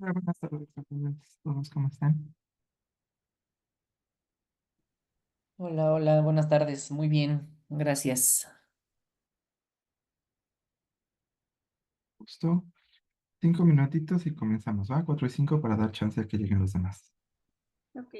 Hola, buenas tardes a todos, ¿cómo están? Hola, hola, buenas tardes. Muy bien, gracias. Justo 5 minutitos y comenzamos, ¿va? 4 y 5 para dar chance a que lleguen los demás. Ok.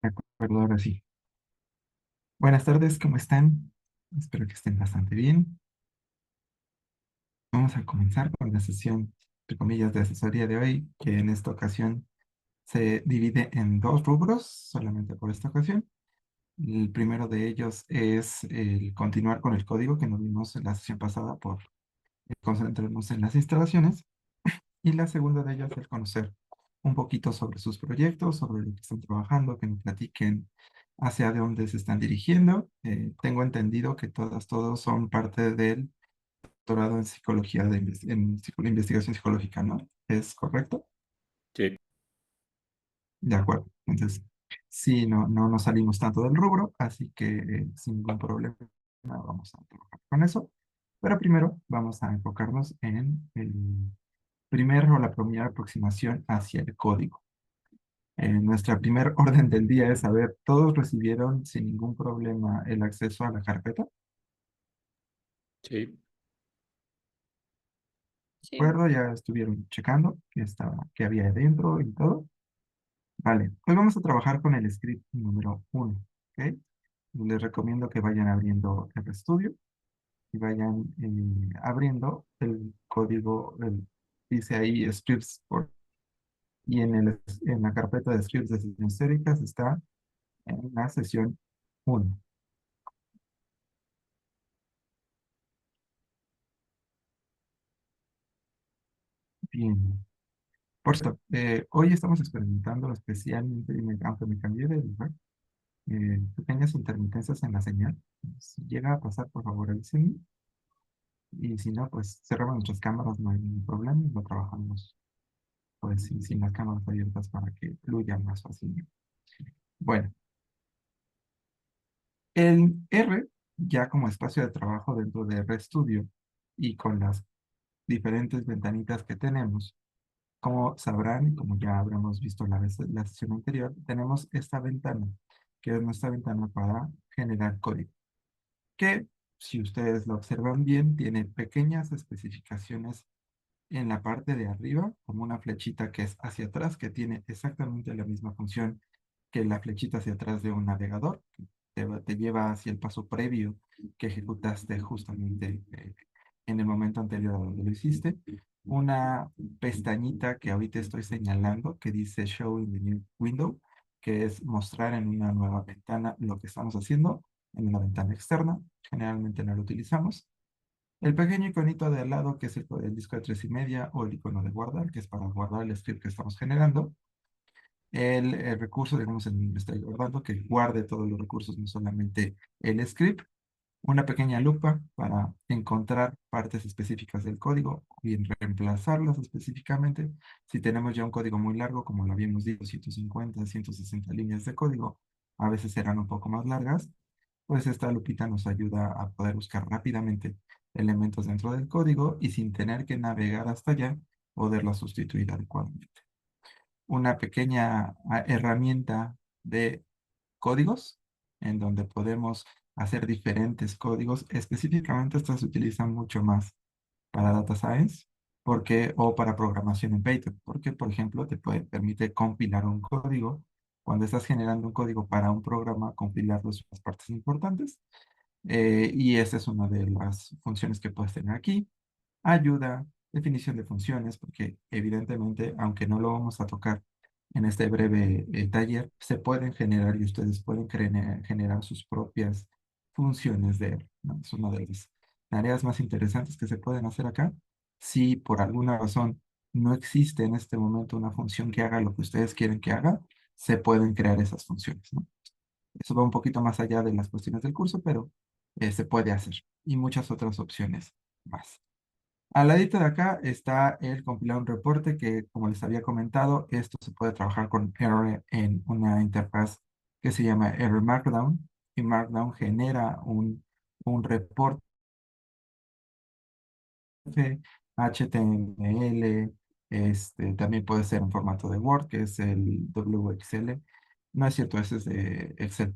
De acuerdo, ahora sí. Buenas tardes, ¿cómo están? Espero que estén bastante bien. Vamos a comenzar con la sesión, entre comillas, de asesoría de hoy, que en esta ocasión se divide en dos rubros, solamente por esta ocasión. El primero de ellos es el continuar con el código que nos vimos en la sesión pasada por concentrarnos en las instalaciones. Y la segunda de ellas es conocer un poquito sobre sus proyectos, sobre lo que están trabajando, que nos platiquen hacia dónde se están dirigiendo. Tengo entendido que todos son parte del doctorado en psicología, investigación psicológica, ¿no? ¿Es correcto? Sí, De acuerdo. Entonces, sí, no nos salimos tanto del rubro, así que sin ningún problema vamos a trabajar con eso. Pero primero vamos a enfocarnos en la primera aproximación hacia el código. Nuestra primer orden del día es saber, ¿todos recibieron sin ningún problema el acceso a la carpeta? sí, ¿De Sí, acuerdo? Ya estuvieron checando qué había adentro y todo. Vale, hoy vamos a trabajar con el script número uno, ¿ok? Les recomiendo que vayan abriendo el estudio y vayan abriendo el código, dice ahí scripts, y en la carpeta de scripts de sesiones históricas está en la sesión uno. Bien. Por cierto, hoy estamos experimentando especialmente, aunque me cambié de lugar, pequeñas intermitencias en la señal. Si llega a pasar, por favor, avísenme. Y si no, pues cerramos nuestras cámaras, no hay ningún problema, y lo trabajamos pues sin las cámaras abiertas para que fluya más fácilmente. Bueno, el R, ya como espacio de trabajo dentro de RStudio y con las diferentes ventanitas que tenemos, como sabrán, como ya habremos visto la sesión anterior, tenemos esta ventana, que es nuestra ventana para generar código, que si ustedes lo observan bien, tiene pequeñas especificaciones en la parte de arriba, como una flechita que es hacia atrás, que tiene exactamente la misma función que la flechita hacia atrás de un navegador, que te lleva hacia el paso previo que ejecutaste justamente en el momento anterior a donde lo hiciste. Una pestañita que ahorita estoy señalando que dice Show in the New Window, que es mostrar en una nueva ventana lo que estamos haciendo en una ventana externa. Generalmente no lo utilizamos. El pequeño iconito de al lado, que es el disco de 3,5, o el icono de guardar, que es para guardar el script que estamos generando. El recurso, digamos, en donde estoy guardando, que guarde todos los recursos, no solamente el script. Una pequeña lupa para encontrar partes específicas del código, o bien reemplazarlas específicamente. Si tenemos ya un código muy largo, como lo habíamos dicho, 150, 160 líneas de código, a veces serán un poco más largas, pues esta lupita nos ayuda a poder buscar rápidamente elementos dentro del código y sin tener que navegar hasta allá, poderla sustituir adecuadamente. Una pequeña herramienta de códigos en donde podemos hacer diferentes códigos. Específicamente estas se utilizan mucho más para data science o para programación en Python, porque por ejemplo permite compilar un código. Cuando estás generando un código para un programa, compilarlo son las partes importantes. Y esa es una de las funciones que puedes tener aquí. Ayuda, definición de funciones, porque evidentemente, aunque no lo vamos a tocar en este breve taller, se pueden generar y ustedes pueden generar sus propias funciones de R, ¿no? Es una de las tareas más interesantes que se pueden hacer acá. Si por alguna razón no existe en este momento una función que haga lo que ustedes quieren que haga, se pueden crear esas funciones, ¿no? Eso va un poquito más allá de las cuestiones del curso, pero se puede hacer. Y muchas otras opciones más. Al ladito de acá está el compilar un reporte que, como les había comentado, esto se puede trabajar con R en una interfaz que se llama R Markdown. Y Markdown genera un reporte HTML, también puede ser en formato de Word, que es el WXL. No es cierto, ese es de Excel,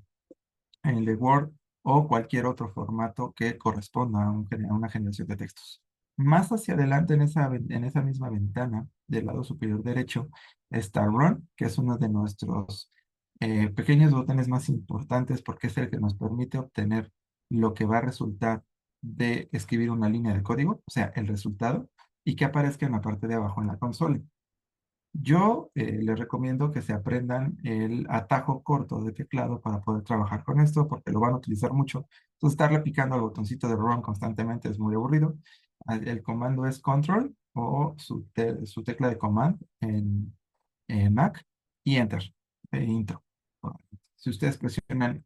en el de Word o cualquier otro formato que corresponda a una generación de textos. Más hacia adelante en esa misma ventana del lado superior derecho está Run, que es uno de nuestros pequeños botones más importantes porque es el que nos permite obtener lo que va a resultar de escribir una línea de código, o sea, el resultado, y que aparezca en la parte de abajo en la consola. Yo les recomiendo que se aprendan el atajo corto de teclado para poder trabajar con esto, porque lo van a utilizar mucho. Entonces, estarle picando al botoncito de run constantemente es muy aburrido. El comando es control o su tecla de command en Mac y Enter, intro. Si ustedes presionan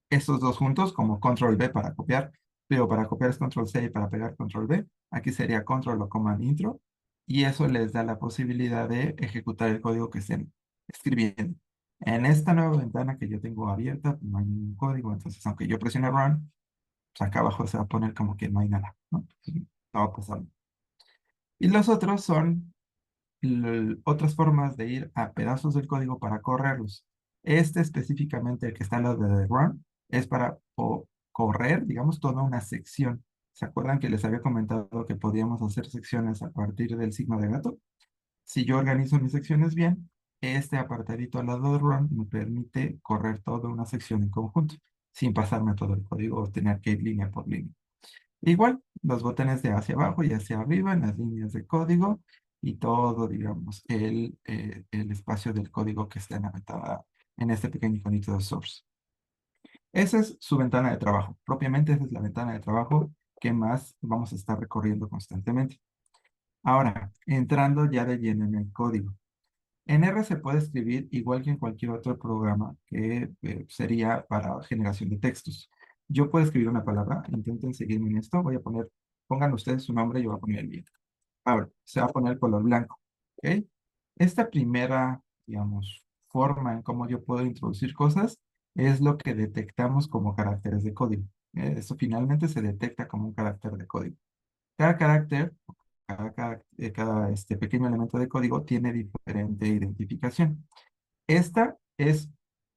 estos dos juntos, como Control B para copiar, pero para copiar es Control C y para pegar Control B, aquí sería Control o Command Intro, y eso les da la posibilidad de ejecutar el código que estén escribiendo. En esta nueva ventana que yo tengo abierta, no hay ningún código, entonces aunque yo presione Run, pues acá abajo se va a poner como que no hay nada, ¿no? No va a pasar. Y los otros son otras formas de ir a pedazos del código para correrlos. Este específicamente, el que está al lado de run, es para correr, digamos, toda una sección. ¿Se acuerdan que les había comentado que podíamos hacer secciones a partir del signo de gato? Si yo organizo mis secciones bien, este apartadito al lado de run me permite correr toda una sección en conjunto, sin pasarme todo el código o tener que ir línea por línea. Igual, los botones de hacia abajo y hacia arriba en las líneas de código y todo, digamos, el espacio del código que está en la ventana, en este pequeño iconito de source. Esa es su ventana de trabajo. Propiamente esa es la ventana de trabajo que más vamos a estar recorriendo constantemente. Ahora, entrando ya de lleno en el código. En R se puede escribir igual que en cualquier otro programa que sería para generación de textos. Yo puedo escribir una palabra, intenten seguirme en esto, voy a poner, pongan ustedes su nombre, yo voy a poner el mío. Ahora, se va a poner color blanco, ¿ok? Esta primera, digamos, forma en cómo yo puedo introducir cosas es lo que detectamos como caracteres de código. Eso finalmente se detecta como un carácter de código. Cada carácter, cada pequeño elemento de código tiene diferente identificación. Esta es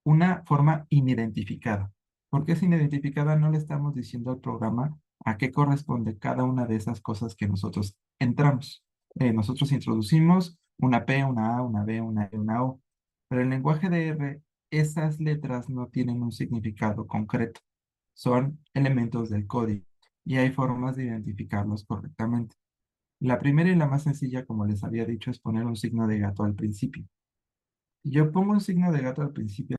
una forma inidentificada. ¿Por qué es inidentificada? No le estamos diciendo al programa a qué corresponde cada una de esas cosas que nosotros entramos. Nosotros introducimos una P, una A, una B, una E, una O. Pero en el lenguaje de R, esas letras no tienen un significado concreto. Son elementos del código y hay formas de identificarlos correctamente. La primera y la más sencilla, como les había dicho, es poner un signo de gato al principio. Si yo pongo un signo de gato al principio,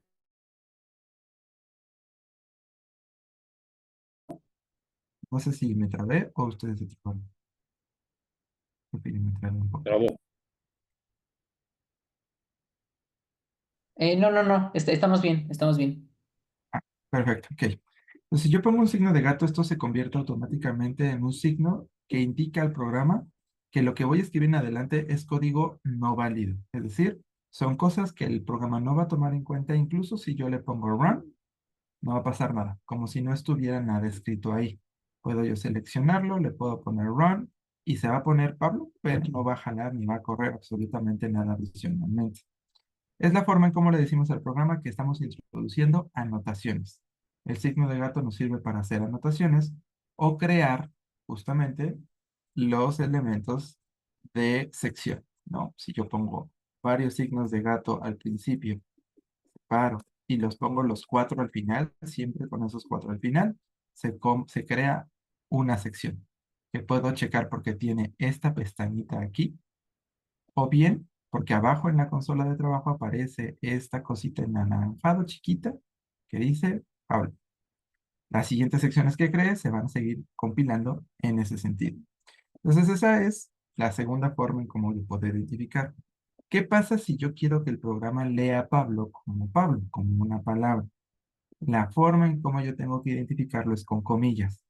no sé si me trabé o ustedes se trabaron. Creo que yo me trabé un poco. Bravo. No, no, no, estamos bien, estamos bien. Ah, perfecto, ok. Entonces, si yo pongo un signo de gato, esto se convierte automáticamente en un signo que indica al programa que lo que voy a escribir en adelante es código no válido. Es decir, son cosas que el programa no va a tomar en cuenta, incluso si yo le pongo run, no va a pasar nada, como si no estuviera nada escrito ahí. Puedo yo seleccionarlo, le puedo poner run y se va a poner Pablo, pero no va a jalar ni va a correr absolutamente nada adicionalmente. Es la forma en cómo le decimos al programa que estamos introduciendo anotaciones. El signo de gato nos sirve para hacer anotaciones o crear justamente los elementos de sección, ¿no? Si yo pongo varios signos de gato al principio, paro y los pongo los cuatro al final, siempre con esos cuatro al final, se crea una sección que puedo checar porque tiene esta pestañita aquí o bien porque abajo en la consola de trabajo aparece esta cosita en anaranjado chiquita que dice Pablo. Las siguientes secciones que cree se van a seguir compilando en ese sentido. Entonces esa es la segunda forma en cómo yo puedo identificar. ¿Qué pasa si yo quiero que el programa lea Pablo, como una palabra? La forma en cómo yo tengo que identificarlo es con comillas.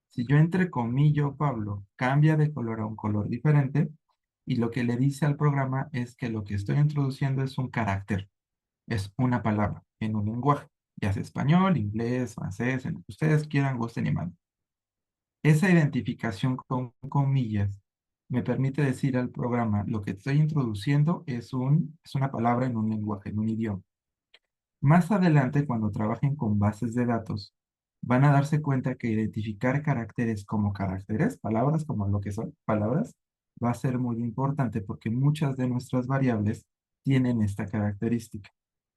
Si yo entre comillo Pablo cambia de color a un color diferente, y lo que le dice al programa es que lo que estoy introduciendo es un carácter, es una palabra en un lenguaje, ya sea español, inglés, francés, en lo que ustedes quieran, gusten y manden. Esa identificación con comillas me permite decir al programa lo que estoy introduciendo es una palabra en un lenguaje, en un idioma. Más adelante, cuando trabajen con bases de datos, van a darse cuenta que identificar caracteres como caracteres, palabras como lo que son palabras, va a ser muy importante porque muchas de nuestras variables tienen esta característica.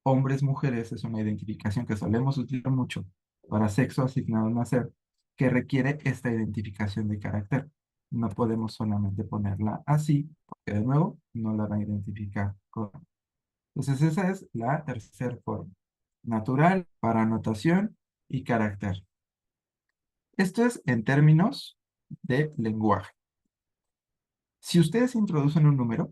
Hombres, mujeres es una identificación que solemos utilizar mucho para sexo asignado al nacer, que requiere esta identificación de carácter. No podemos solamente ponerla así, porque de nuevo no la va a identificar. Entonces esa es la tercera forma. Natural para anotación y carácter. Esto es en términos de lenguaje. Si ustedes introducen un número,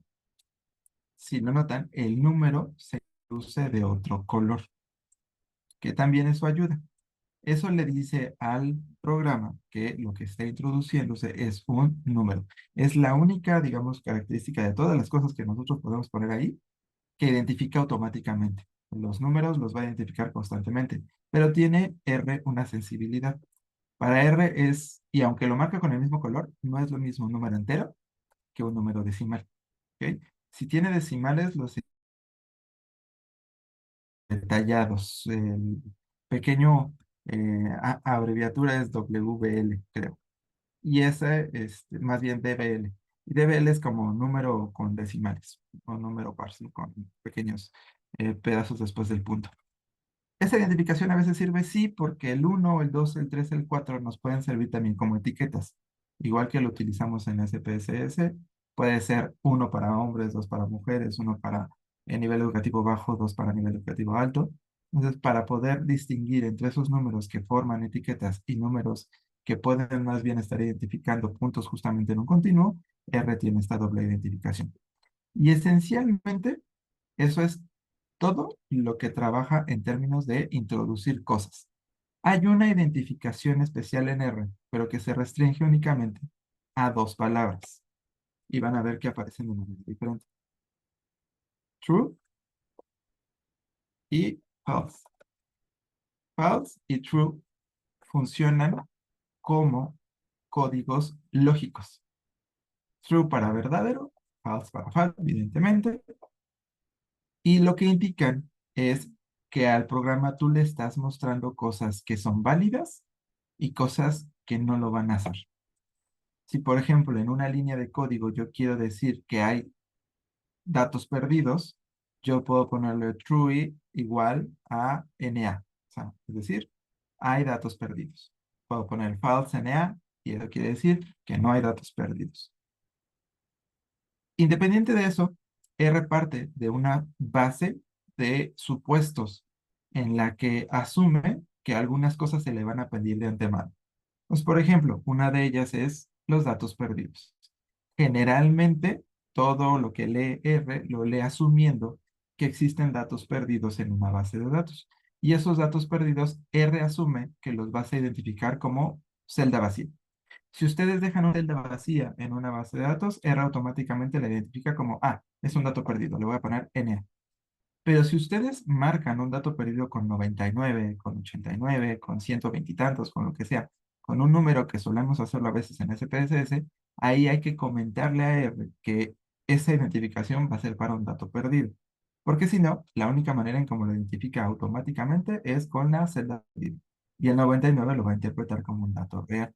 si lo notan, el número se introduce de otro color, que también eso ayuda. Eso le dice al programa que lo que está introduciéndose es un número. Es la única, digamos, característica de todas las cosas que nosotros podemos poner ahí que identifica automáticamente. Los números los va a identificar constantemente, pero tiene R una sensibilidad. Para R es, y aunque lo marca con el mismo color, no es lo mismo un número entero que un número decimal. ¿Ok? Si tiene decimales, los detallados. El pequeño abreviatura es WBL, creo. Y ese, más bien DBL. Y DBL es como número con decimales, o número parcial con pequeños pedazos después del punto. Esta identificación a veces sirve, sí, porque el uno, el 2, el 3, el 4 nos pueden servir también como etiquetas. Igual que lo utilizamos en SPSS, puede ser uno para hombres, dos para mujeres, uno para nivel educativo bajo, dos para nivel educativo alto. Entonces, para poder distinguir entre esos números que forman etiquetas y números que pueden más bien estar identificando puntos justamente en un continuo, R tiene esta doble identificación. Y esencialmente, eso es todo lo que trabaja en términos de introducir cosas. Hay una identificación especial en R, pero que se restringe únicamente a dos palabras. Y van a ver que aparecen de manera diferente. True y false. False y true funcionan como códigos lógicos. True para verdadero, false para falso, evidentemente. Y lo que indican es que al programa tú le estás mostrando cosas que son válidas y cosas que no lo van a hacer. Si, por ejemplo, en una línea de código yo quiero decir que hay datos perdidos, yo puedo ponerle true igual a NA. O sea, es decir, hay datos perdidos. Puedo poner false NA y eso quiere decir que no hay datos perdidos. Independiente de eso, R parte de una base de supuestos en la que asume que algunas cosas se le van a pedir de antemano. Pues, por ejemplo, una de ellas es los datos perdidos. Generalmente, todo lo que lee R lo lee asumiendo que existen datos perdidos en una base de datos. Y esos datos perdidos, R asume que los vas a identificar como celda vacía. Si ustedes dejan una celda vacía en una base de datos, R automáticamente la identifica como, es un dato perdido, le voy a poner NA. Pero si ustedes marcan un dato perdido con 99, con 89, con 120 y tantos, con lo que sea, con un número que solemos hacerlo a veces en SPSS, ahí hay que comentarle a R que esa identificación va a ser para un dato perdido. Porque si no, la única manera en cómo lo identifica automáticamente es con la celda perdida. Y el 99 lo va a interpretar como un dato real.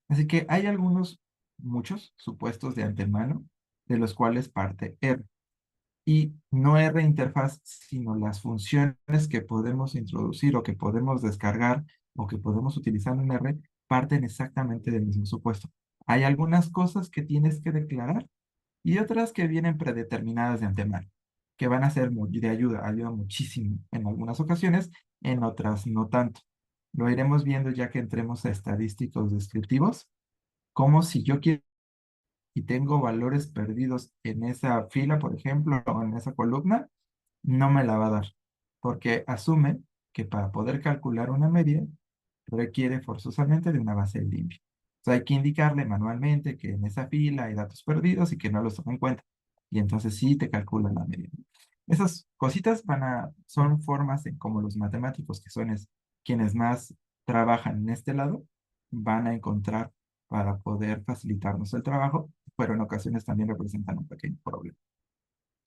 Así que hay algunos, muchos supuestos de antemano de los cuales parte R. Y no R interfaz, sino las funciones que podemos introducir o que podemos descargar o que podemos utilizar en R parten exactamente del mismo supuesto. Hay algunas cosas que tienes que declarar y otras que vienen predeterminadas de antemano, que van a ser muy de ayuda, ayuda muchísimo en algunas ocasiones, en otras no tanto. Lo iremos viendo ya que entremos a estadísticos descriptivos, como si yo quiero y tengo valores perdidos en esa fila, por ejemplo, o en esa columna, no me la va a dar, porque asume que para poder calcular una media requiere forzosamente de una base limpia. O sea, hay que indicarle manualmente que en esa fila hay datos perdidos y que no los toma en cuenta. Y entonces sí te calcula la media. Esas cositas son formas en como los matemáticos, que son quienes más trabajan en este lado, van a encontrar para poder facilitarnos el trabajo, pero en ocasiones también representan un pequeño problema.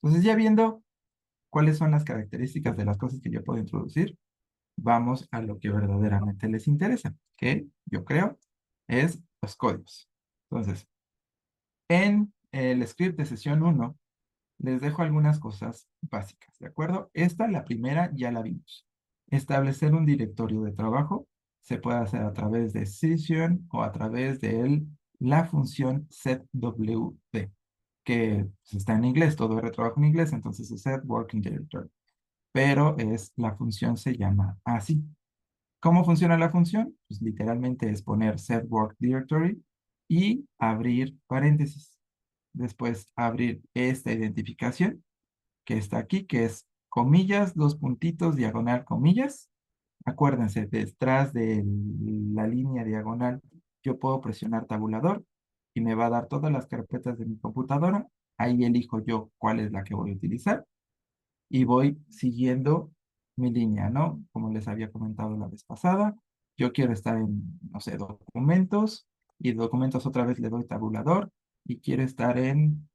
Entonces, ya viendo cuáles son las características de las cosas que yo puedo introducir, vamos a lo que verdaderamente les interesa, que yo creo es los códigos. Entonces, en el script de sesión uno les dejo algunas cosas básicas, ¿de acuerdo? Esta, la primera, ya la vimos. Establecer un directorio de trabajo se puede hacer a través de session o a través de la función setwd, que pues, está en inglés, todo R trabajo en inglés, entonces es set working directory. Pero la función se llama así. ¿Cómo funciona la función? Pues literalmente es poner set work directory y abrir paréntesis. después abrir esta identificación que está aquí, que es comillas, dos puntitos, diagonal, comillas. Acuérdense, detrás de la línea diagonal, yo puedo presionar tabulador y me va a dar todas las carpetas de mi computadora. Ahí elijo yo cuál es la que voy a utilizar y voy siguiendo mi línea, ¿no? Como les había comentado la vez pasada, yo quiero estar en, no sé, documentos y documentos otra vez le doy tabulador y quiero estar en,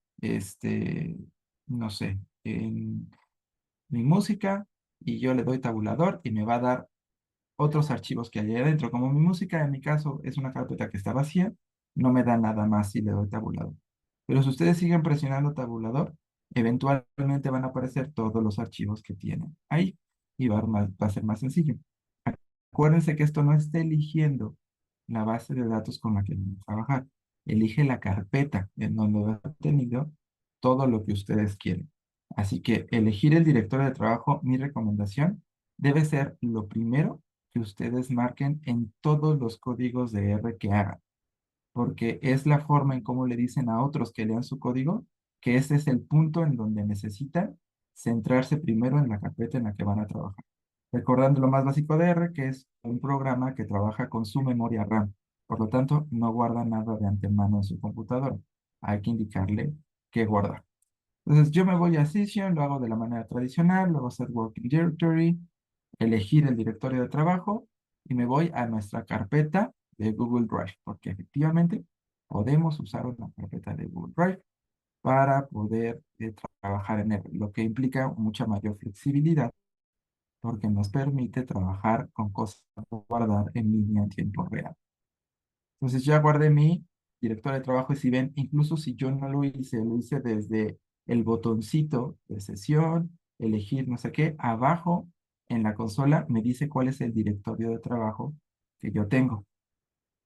no sé, en mi música y yo le doy tabulador y me va a dar otros archivos que hay ahí adentro. Como mi música, en mi caso, es una carpeta que está vacía, no me da nada más si le doy tabulador. Pero si ustedes siguen presionando tabulador, eventualmente van a aparecer todos los archivos que tienen ahí y va a ser más sencillo. Acuérdense que esto no está eligiendo la base de datos con la que van a trabajar. Elige la carpeta en donde va a tenido todo lo que ustedes quieren. Así que elegir el directorio de trabajo, mi recomendación, debe ser lo primero que ustedes marquen en todos los códigos de R que hagan, porque es la forma en cómo le dicen a otros que lean su código, que ese es el punto en donde necesitan centrarse primero en la carpeta en la que van a trabajar. Recordando lo más básico de R, que es un programa que trabaja con su memoria RAM. Por lo tanto, no guarda nada de antemano en su computadora. Hay que indicarle qué guardar. Entonces, yo me voy a Session, lo hago de la manera tradicional, luego set Working Directory, elegir el directorio de trabajo y me voy a nuestra carpeta de Google Drive, porque efectivamente podemos usar una carpeta de Google Drive para poder trabajar en él, lo que implica mucha mayor flexibilidad porque nos permite trabajar con cosas para guardar en línea en tiempo real. Entonces ya guardé mi director de trabajo y si ven, incluso si yo no lo hice desde el botoncito de sesión, elegir no sé qué, abajo en la consola me dice cuál es el directorio de trabajo que yo tengo.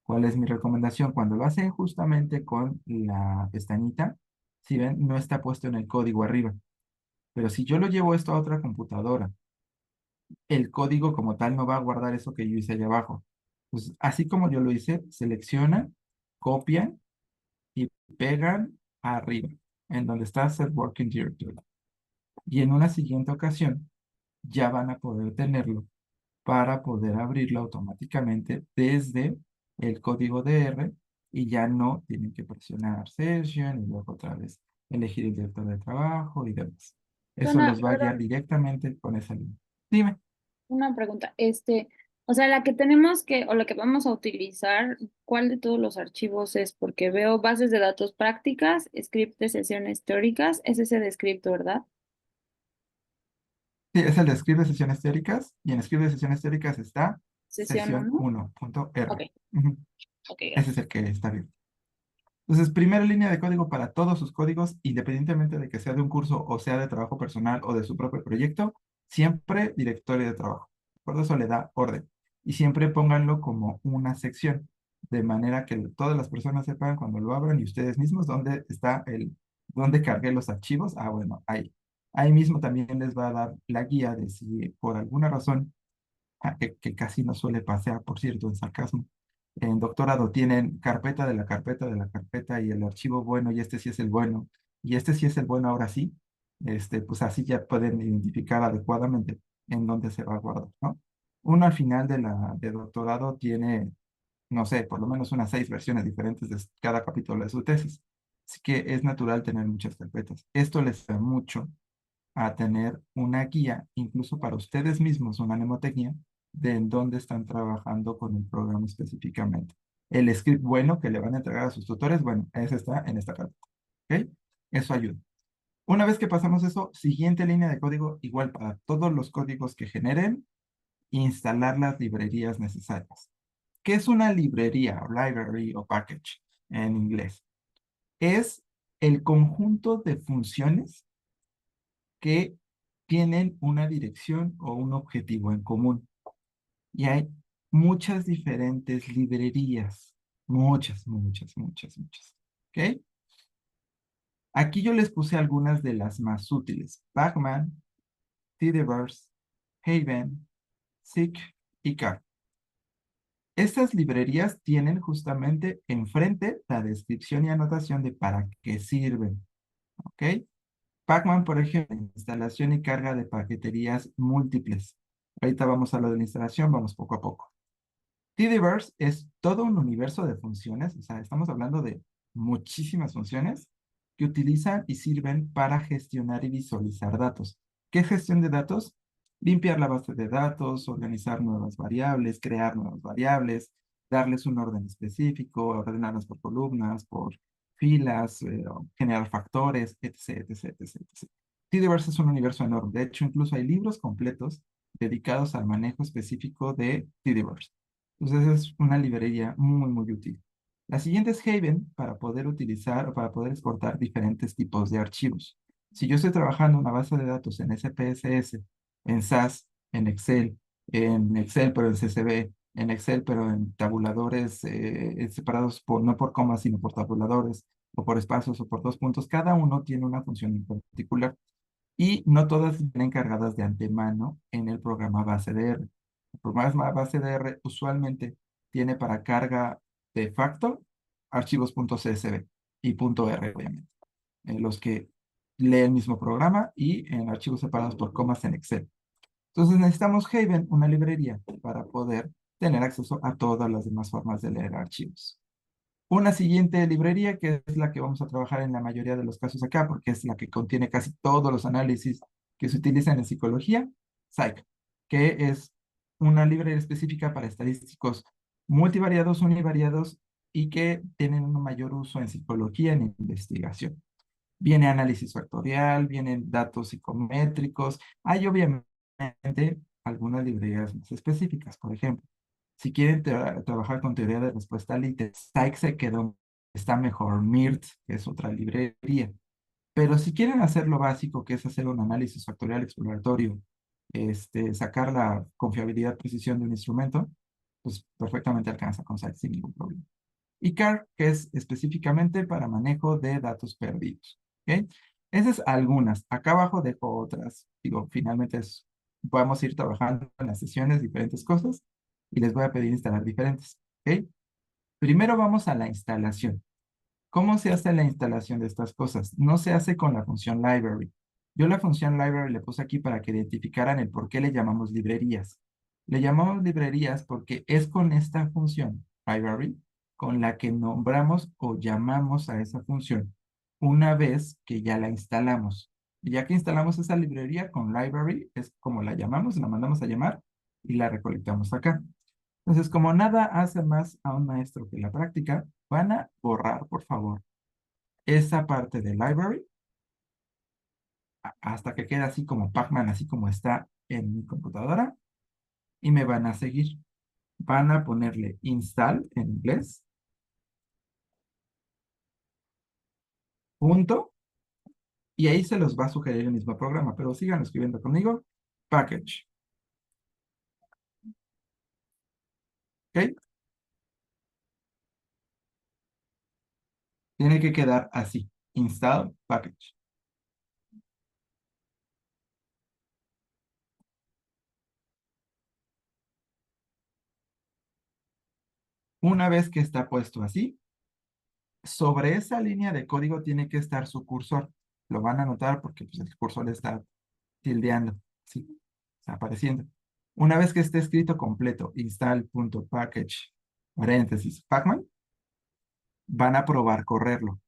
¿Cuál es mi recomendación? Cuando lo hacen justamente con la pestañita, si ven, no está puesto en el código arriba. Pero si yo lo llevo esto a otra computadora, el código como tal no va a guardar eso que yo hice allá abajo. Pues así como yo lo hice, seleccionan, copian y pegan arriba, en donde está Set Working Directory. Y en una siguiente ocasión ya van a poder tenerlo para poder abrirlo automáticamente desde el código de R y ya no tienen que presionar Session y luego otra vez elegir el director de trabajo y demás. Eso Suena, los va a guiar perdón, directamente con esa línea. Dime. una pregunta. O sea, la que tenemos que, o la que vamos a utilizar, ¿cuál de todos los archivos es? Porque veo bases de datos prácticas, script de sesiones teóricas, es ese de script, ¿verdad? Sí, es el de script de sesiones teóricas y en script de sesiones teóricas está Sesión sesión uno. Ok, 1.r. ok, Ese es gracias. el que está bien. Entonces, primera línea de código para todos sus códigos, independientemente de que sea de un curso o sea de trabajo personal o de su propio proyecto, siempre directorio de trabajo. Por eso le da orden. Y siempre pónganlo como una sección, de manera que todas las personas sepan cuando lo abran y ustedes mismos dónde está dónde cargué los archivos. Ah, bueno, ahí. Ahí mismo también les va a dar la guía de si por alguna razón que casi no suele pasar, por cierto, en sarcasmo. En doctorado tienen carpeta de la carpeta de la carpeta y el archivo bueno, y este sí es el bueno, y este sí es el bueno ahora sí, pues así ya pueden identificar adecuadamente en dónde se va a guardar, ¿no? Uno al final de doctorado tiene, no sé, por lo menos unas 6 versiones diferentes de cada capítulo de su tesis. Así que es natural tener muchas carpetas. Esto les da mucho a tener una guía, incluso para ustedes mismos, una mnemotecnia, de en dónde están trabajando con el programa específicamente. El script bueno que le van a entregar a sus tutores, bueno, ese está en esta carta. ¿Ok? Eso ayuda. Una vez que pasamos eso, siguiente línea de código, igual para todos los códigos que generen, instalar las librerías necesarias. ¿Qué es una librería o library o package en inglés? Es el conjunto de funciones que tienen una dirección o un objetivo en común. Y hay muchas diferentes librerías, muchas, muchas, muchas, muchas. ¿Ok? Aquí yo les puse algunas de las más útiles. Pacman, Tidyverse, Haven, Seek y Car. Estas librerías tienen justamente enfrente la descripción y anotación de para qué sirven, ¿ok? Pacman, por ejemplo, instalación y carga de paqueterías múltiples. Ahorita vamos a lo de la instalación, vamos poco a poco. Tdiverse es todo un universo de funciones, o sea, estamos hablando de muchísimas funciones que utilizan y sirven para gestionar y visualizar datos. ¿Qué es gestión de datos? Limpiar la base de datos, organizar nuevas variables, crear nuevas variables, darles un orden específico, ordenarlas por columnas, por filas, generar factores, etc, etc, etc, etc. Tdiverse es un universo enorme. De hecho, incluso hay libros completos dedicados al manejo específico de Tdiverse. Entonces es una librería muy, muy útil. La siguiente es Haven para poder utilizar o para poder exportar diferentes tipos de archivos. Si yo estoy trabajando una base de datos en SPSS, en SAS, en Excel pero en CSV, en Excel pero en tabuladores separados no por comas sino por tabuladores o por espacios o por dos puntos, cada uno tiene una función en particular y no todas vienen cargadas de antemano en el programa base de R. El programa base de R usualmente tiene para carga de facto archivos .csv y .r, obviamente, en los que lee el mismo programa y en archivos separados por comas en Excel. Entonces necesitamos Haven, una librería, para poder tener acceso a todas las demás formas de leer archivos. Una siguiente librería, que es la que vamos a trabajar en la mayoría de los casos acá, porque es la que contiene casi todos los análisis que se utilizan en psicología, Psych, que es una librería específica para estadísticos multivariados, univariados y que tienen un mayor uso en psicología, en investigación. Viene análisis factorial, vienen datos psicométricos, hay obviamente algunas librerías más específicas, por ejemplo. Si quieren trabajar con teoría de respuesta lite, Psych se quedó, está mejor MIRT, que es otra librería. Pero si quieren hacer lo básico, que es hacer un análisis factorial exploratorio, sacar la confiabilidad, precisión de un instrumento, pues perfectamente alcanza con Psych sin ningún problema. Y CAR, que es específicamente para manejo de datos perdidos. ¿Ok? Esas algunas. Acá abajo dejo otras. Digo, finalmente podemos ir trabajando en las sesiones diferentes cosas y les voy a pedir instalar diferentes. ¿Ok? Primero vamos a la instalación. ¿Cómo se hace la instalación de estas cosas? No se hace con la función library. Yo la función library le puse aquí para que identificaran el por qué le llamamos librerías. Le llamamos librerías porque es con esta función, library, con la que nombramos o llamamos a esa función una vez que ya la instalamos. Y ya que instalamos esa librería con library, es como la llamamos, la mandamos a llamar y la recolectamos acá. Entonces, como nada hace más a un maestro que la práctica, van a borrar, por favor, esa parte de library hasta que quede así como Pacman, así como está en mi computadora, y me van a seguir. Van a ponerle install en inglés, punto, y ahí se los va a sugerir el mismo programa, pero sigan escribiendo conmigo, package, ¿ok? Tiene que quedar así, install package. Una vez que está puesto así, sobre esa línea de código tiene que estar su cursor. Lo van a notar porque pues, el cursor está tildeando, ¿sí? Está apareciendo. Una vez que esté escrito completo, install.package, paréntesis, pacman, van a probar correrlo.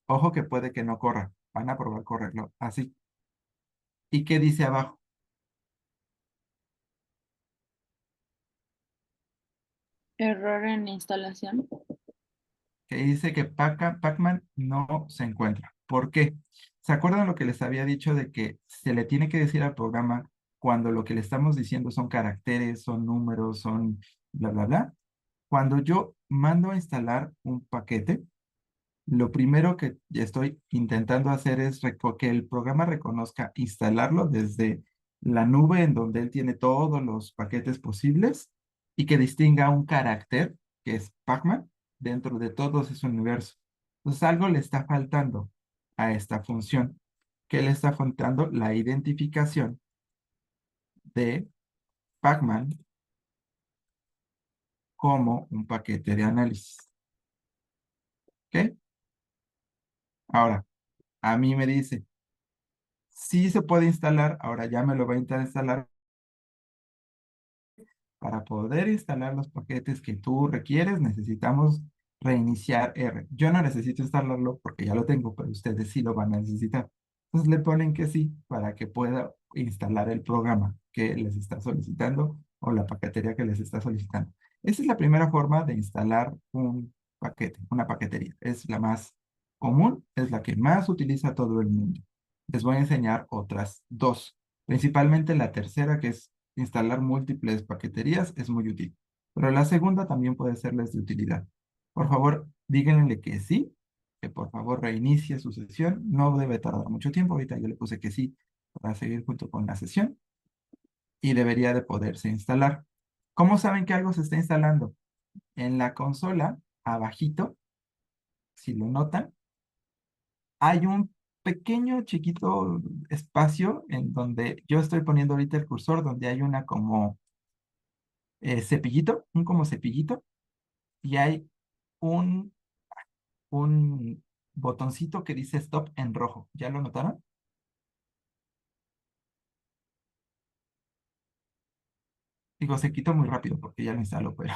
Ojo que puede que no corra. Van a probar correrlo así. ¿Y qué dice abajo? Error en instalación. Que dice que Pacman no se encuentra. ¿Por qué? ¿Se acuerdan lo que les había dicho de que se le tiene que decir al programa cuando lo que le estamos diciendo son caracteres, son números, son bla, bla, bla? Cuando yo mando a instalar un paquete, lo primero que estoy intentando hacer es que el programa reconozca instalarlo desde la nube en donde él tiene todos los paquetes posibles y que distinga un carácter, que es Pacman, dentro de todo ese universo. Entonces algo le está faltando a esta función. ¿Qué le está faltando? La identificación de Pacman como un paquete de análisis. ¿Ok? Ahora, a mí me dice, sí se puede instalar, ahora ya me lo va a intentar instalar. Para poder instalar los paquetes que tú requieres, necesitamos reiniciar R. Yo no necesito instalarlo porque ya lo tengo, pero ustedes sí lo van a necesitar. Entonces le ponen que sí para que pueda instalar el programa que les está solicitando o la paquetería que les está solicitando. Esa es la primera forma de instalar un paquete, una paquetería. Es la más común, es la que más utiliza todo el mundo. Les voy a enseñar otras dos, principalmente la tercera, que es instalar múltiples paqueterías, es muy útil. Pero la segunda también puede serles de utilidad. Por favor, díganle que sí, que por favor reinicie su sesión. No debe tardar mucho tiempo. Ahorita yo le puse que sí para seguir junto con la sesión y debería de poderse instalar. ¿Cómo saben que algo se está instalando? En la consola, abajito, si lo notan, hay un pequeño, chiquito espacio en donde yo estoy poniendo ahorita el cursor, donde hay una como cepillito, un como cepillito, y hay un, un botoncito que dice stop en rojo. ¿Ya lo notaron? Digo, se quitó muy rápido porque ya lo instaló, pero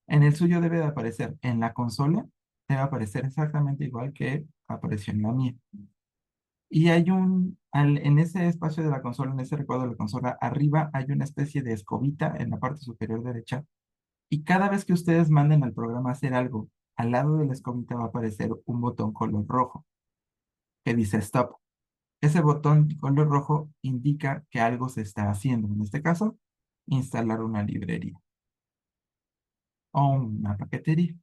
en el suyo debe de aparecer, en la consola, debe aparecer exactamente igual que apareció en la mía. Y hay en ese espacio de la consola, en ese recuadro de la consola, arriba hay una especie de escobita en la parte superior derecha. Y cada vez que ustedes manden al programa a hacer algo, al lado de la escobita va a aparecer un botón color rojo que dice stop. Ese botón color rojo indica que algo se está haciendo. En este caso, instalar una librería o una paquetería.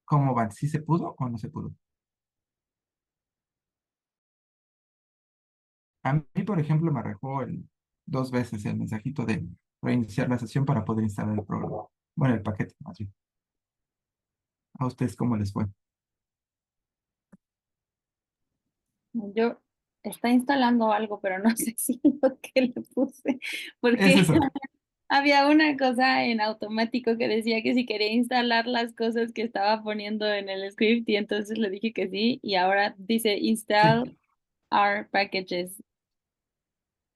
¿Cómo van? ¿Sí se pudo o no se pudo? A mí, por ejemplo, me arrojó dos veces el mensajito de reiniciar la sesión para poder instalar el programa. Bueno, el paquete, más bien. ¿A ustedes cómo les fue? Yo está instalando algo, pero no sé si lo que le puse, Es porque eso. había una cosa en automático que decía que si quería instalar las cosas que estaba poniendo en el script y entonces le dije que sí y ahora dice Sí. install our packages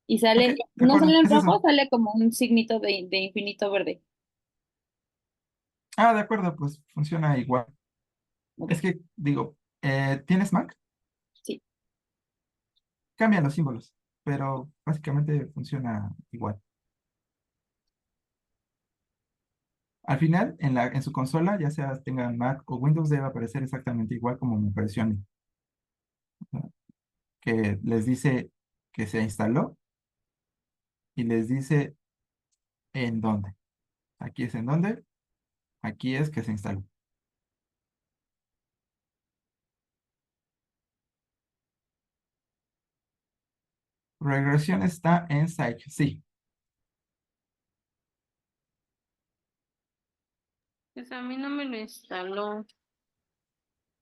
y Ok, sale, de no acuerdo. sale en Es rojo, eso. sale como un signito de infinito verde. Ah, de acuerdo, pues funciona igual. Ok, Es que, digo, ¿tienes Mac? sí. Cambian los símbolos, pero básicamente funciona igual. Al final, en su consola, ya sea tengan Mac o Windows, debe aparecer exactamente igual como me pareció a mí, ¿no? Que les dice que se instaló y les dice en dónde. Aquí es en dónde, aquí es que se instaló. Regresión está en Site, sí. Pues a mí no me lo instaló.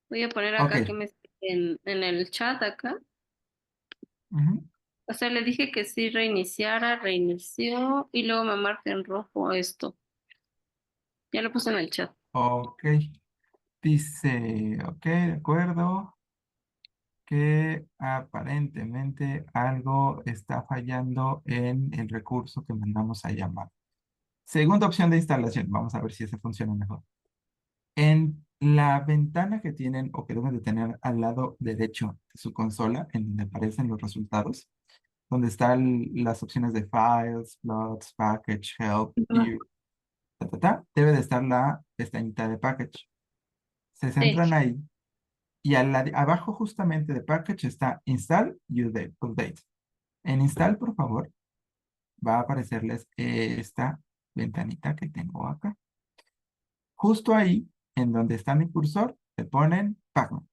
Voy a poner Ok. acá que me en el chat acá. Ujú. O sea, le dije que sí reiniciara, reinició y luego me marca en rojo esto. Ya lo puse en el chat. Ok. Dice, ok, de acuerdo, que aparentemente algo está fallando en el recurso que mandamos a llamar. Segunda opción de instalación. Vamos a ver si ese funciona mejor. En la ventana que tienen o que deben de tener al lado derecho de su consola, en donde aparecen los resultados, donde están las opciones de Files, Plots, Package, Help Ujú. y debe de estar la pestañita de Package. Se Sí. centran ahí y abajo justamente de Package está Install y Update. En Install, por favor, va a aparecerles esta ventanita que tengo acá. Justo ahí, en donde está mi cursor, le ponen Pacman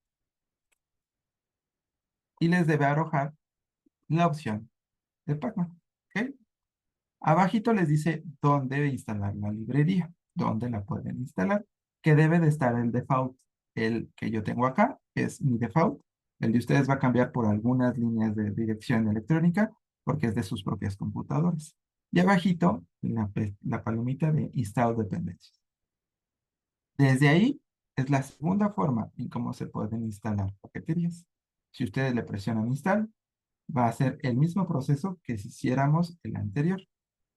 y les debe arrojar la opción de Pacman. ¿Ok? Abajito les dice dónde instalar la librería, dónde la pueden instalar, que debe de estar el default. El que yo tengo acá es mi default. El de ustedes va a cambiar por algunas líneas de dirección electrónica porque es de sus propias computadoras. Y abajito, la palomita de Install Dependencias. Desde ahí es la segunda forma en cómo se pueden instalar paqueterías. Si ustedes le presionan Install, va a ser el mismo proceso que si hiciéramos el anterior.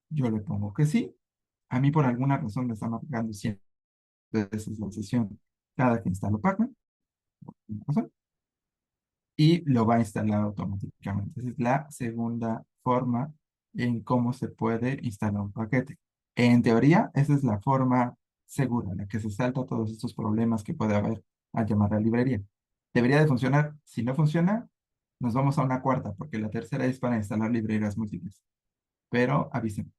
Yo le pongo que sí. A mí por alguna razón me está marcando 100 veces la sesión cada que instalo Pacman. Por alguna razón, y lo va a instalar automáticamente. Esa es la segunda forma en cómo se puede instalar un paquete. En teoría, esa es la forma segura, la que se salta todos estos problemas que puede haber al llamar a la librería. Debería de funcionar. Si no funciona, nos vamos a una cuarta, porque la tercera es para instalar librerías múltiples. Pero avisen.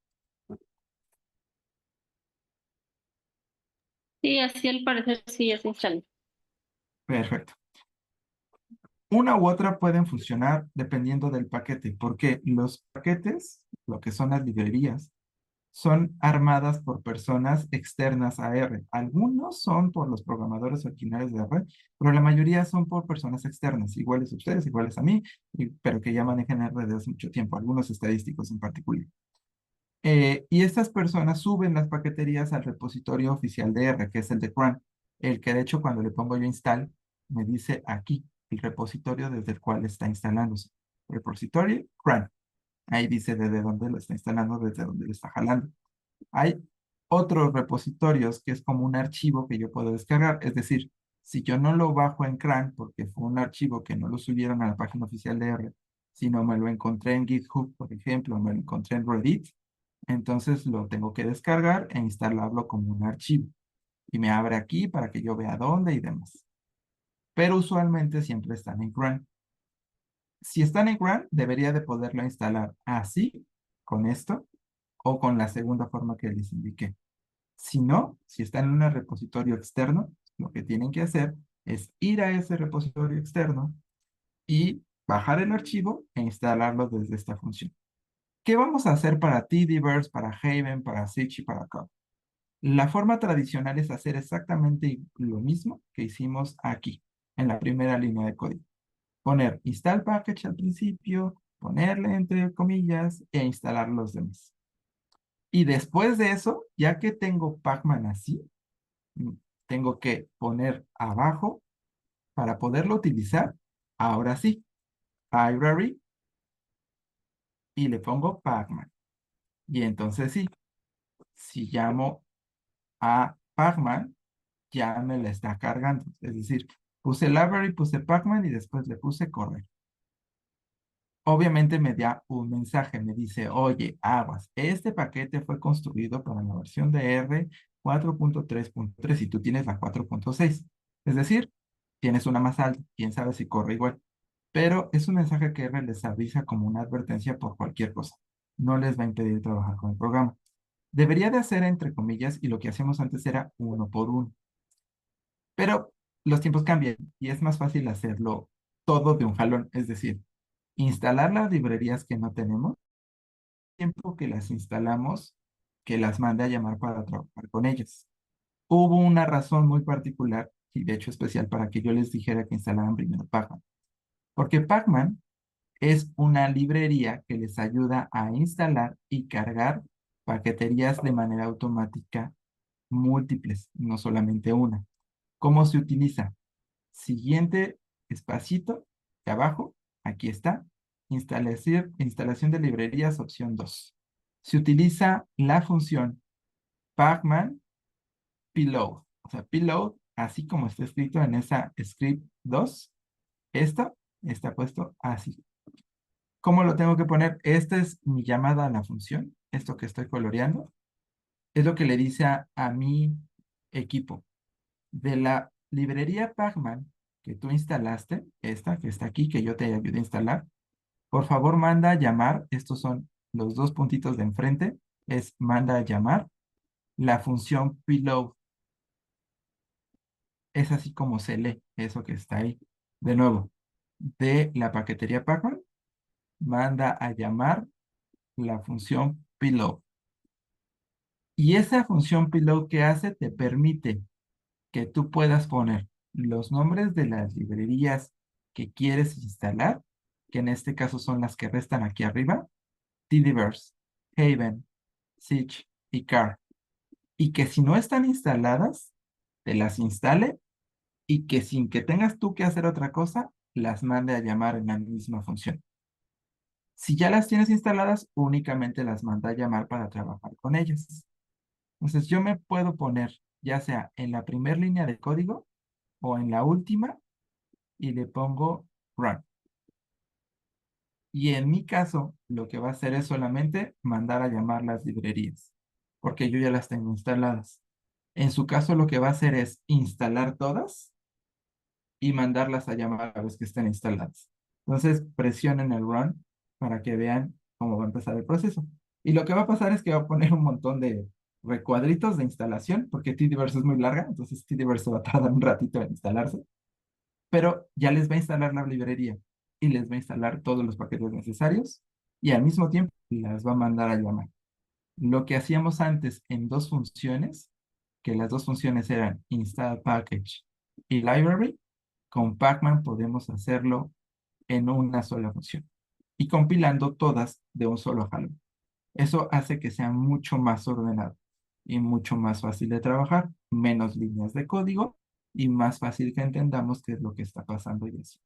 Sí, así al parecer sí ya se instaló. Perfecto. Una u otra pueden funcionar dependiendo del paquete, porque los paquetes, lo que son las librerías, son armadas por personas externas a R. Algunos son por los programadores originales de R, pero la mayoría son por personas externas, iguales a ustedes, iguales a mí, pero que ya manejan R desde hace mucho tiempo, algunos estadísticos en particular. Y estas personas suben las paqueterías al repositorio oficial de R, que es el de cron, el que de hecho cuando le pongo yo install, me dice aquí el repositorio desde el cual está instalándose. Repositorio cron. Ahí dice desde dónde lo está instalando, desde dónde lo está jalando. Hay otros repositorios que es como un archivo que yo puedo descargar. Es decir, si yo no lo bajo en CRAN porque fue un archivo que no lo subieron a la página oficial de R, sino me lo encontré en GitHub, por ejemplo, me lo encontré en Reddit, entonces lo tengo que descargar e instalarlo como un archivo. Y me abre aquí para que yo vea dónde y demás. Pero usualmente siempre están en CRAN. Si están en CRAN, debería de poderlo instalar así, con esto, o con la segunda forma que les indiqué. Si no, si está en un repositorio externo, lo que tienen que hacer es ir a ese repositorio externo y bajar el archivo e instalarlo desde esta función. ¿Qué vamos a hacer para Tdiverse, para Haven, para Sich y para Code? La forma tradicional es hacer exactamente lo mismo que hicimos aquí, en la primera línea de código. Poner install package al principio, ponerle entre comillas e instalar los demás. Y después de eso, ya que tengo Pacman así, tengo que poner abajo para poderlo utilizar. Ahora sí, library y le pongo Pacman. Y entonces sí, si llamo a Pacman, ya me la está cargando. Es decir, puse library, puse Pacman y después le puse correr. Obviamente me da un mensaje, me dice, oye, aguas, este paquete fue construido para la versión de R 4.3.3 y tú tienes la 4.6. Es decir, tienes una más alta, quién sabe si corre igual. Pero es un mensaje que R les avisa como una advertencia por cualquier cosa. No les va a impedir trabajar con el programa. Debería de hacer entre comillas y lo que hacíamos antes era uno por uno. Pero los tiempos cambian y es más fácil hacerlo todo de un jalón. Es decir, instalar las librerías que no tenemos, tiempo que las instalamos, que las mande a llamar para trabajar con ellas. Hubo una razón muy particular y de hecho especial para que yo les dijera que instalaran primero Pacman. Porque Pacman es una librería que les ayuda a instalar y cargar paqueterías de manera automática múltiples, no solamente una. ¿Cómo se utiliza? Siguiente espacito de abajo, aquí está, instalación de librerías, opción 2. Se utiliza la función pacman payload, o sea, payload, así como está escrito en esa script 2, esto está puesto así. ¿Cómo lo tengo que poner? Esta es mi llamada a la función, esto que estoy coloreando, es lo que le dice a mi equipo. De la librería Pacman que tú instalaste, esta que está aquí, que yo te ayudé a instalar, por favor manda a llamar, estos son los dos puntitos de enfrente, es manda a llamar la función payload. Es así como se lee eso que está ahí. De nuevo, de la paquetería Pacman, manda a llamar la función payload. Y esa función payload que hace te permite que tú puedas poner los nombres de las librerías que quieres instalar, que en este caso son las que restan aquí arriba, Tdiverse. Haven, Siege y Car. Y que si no están instaladas, te las instale y que sin que tengas tú que hacer otra cosa, las mande a llamar en la misma función. Si ya las tienes instaladas, únicamente las manda a llamar para trabajar con ellas. Entonces yo me puedo poner ya sea en la primera línea de código o en la última y le pongo run. Y en mi caso, lo que va a hacer es solamente mandar a llamar las librerías, porque yo ya las tengo instaladas. En su caso, lo que va a hacer es instalar todas y mandarlas a llamar a las que estén instaladas. Entonces, presionen el run para que vean cómo va a empezar el proceso. Y lo que va a pasar es que va a poner un montón de recuadritos de instalación, porque tdiverse es muy larga, entonces tdiverse va a tardar un ratito en instalarse, pero ya les va a instalar la librería y les va a instalar todos los paquetes necesarios y al mismo tiempo las va a mandar a llamar. Lo que hacíamos antes en dos funciones, que las dos funciones eran install package y library, con Pacman podemos hacerlo en una sola función y compilando todas de un solo jalón. Eso hace que sea mucho más ordenado y mucho más fácil de trabajar, menos líneas de código y más fácil que entendamos qué es lo que está pasando y así.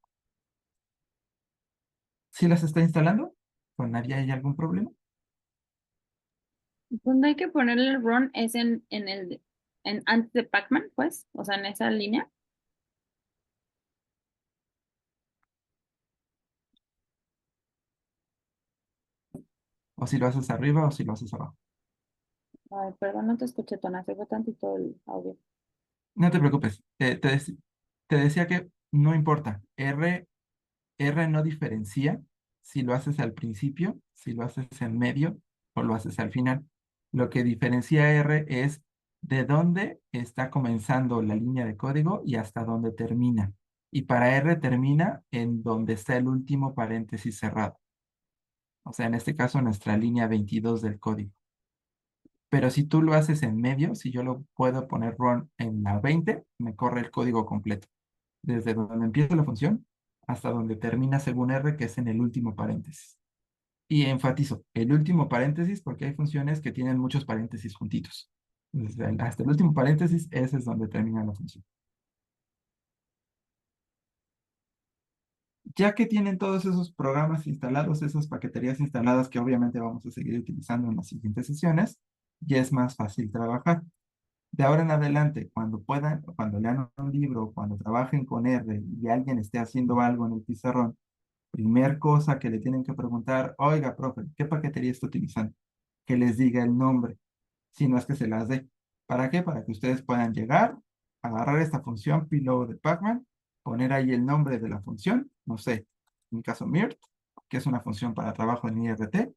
¿Sí las está instalando? ¿Con nadie hay algún problema? Donde hay que ponerle el run es en antes de Pacman, pues, o sea, en esa línea. ¿O si lo haces arriba o si lo haces abajo? Ay, perdón, no te escuché, Tona, se fue tantito el audio. No te preocupes. Te decía que no importa. R no diferencia si lo haces al principio, si lo haces en medio o lo haces al final. Lo que diferencia R es de dónde está comenzando la línea de código y hasta dónde termina. Y para R termina en donde está el último paréntesis cerrado. O sea, en este caso, nuestra línea 22 del código. Pero si tú lo haces en medio, si yo lo puedo poner run en la 20, me corre el código completo. Desde donde empieza la función hasta donde termina según R, que es en el último paréntesis. Y enfatizo, el último paréntesis porque hay funciones que tienen muchos paréntesis juntitos. Hasta el último paréntesis, ese es donde termina la función. Ya que tienen todos esos programas instalados, esas paqueterías instaladas que obviamente vamos a seguir utilizando en las siguientes sesiones, ya es más fácil trabajar. De ahora en adelante, cuando puedan, cuando lean un libro, cuando trabajen con R y alguien esté haciendo algo en el pizarrón, primer cosa que le tienen que preguntar, oiga, profe, ¿qué paquetería está utilizando? Que les diga el nombre, si no es que se las dé. ¿Para qué? Para que ustedes puedan llegar, agarrar esta función payload de Pacman, poner ahí el nombre de la función, no sé, en mi caso MIRT, que es una función para trabajo en IRT,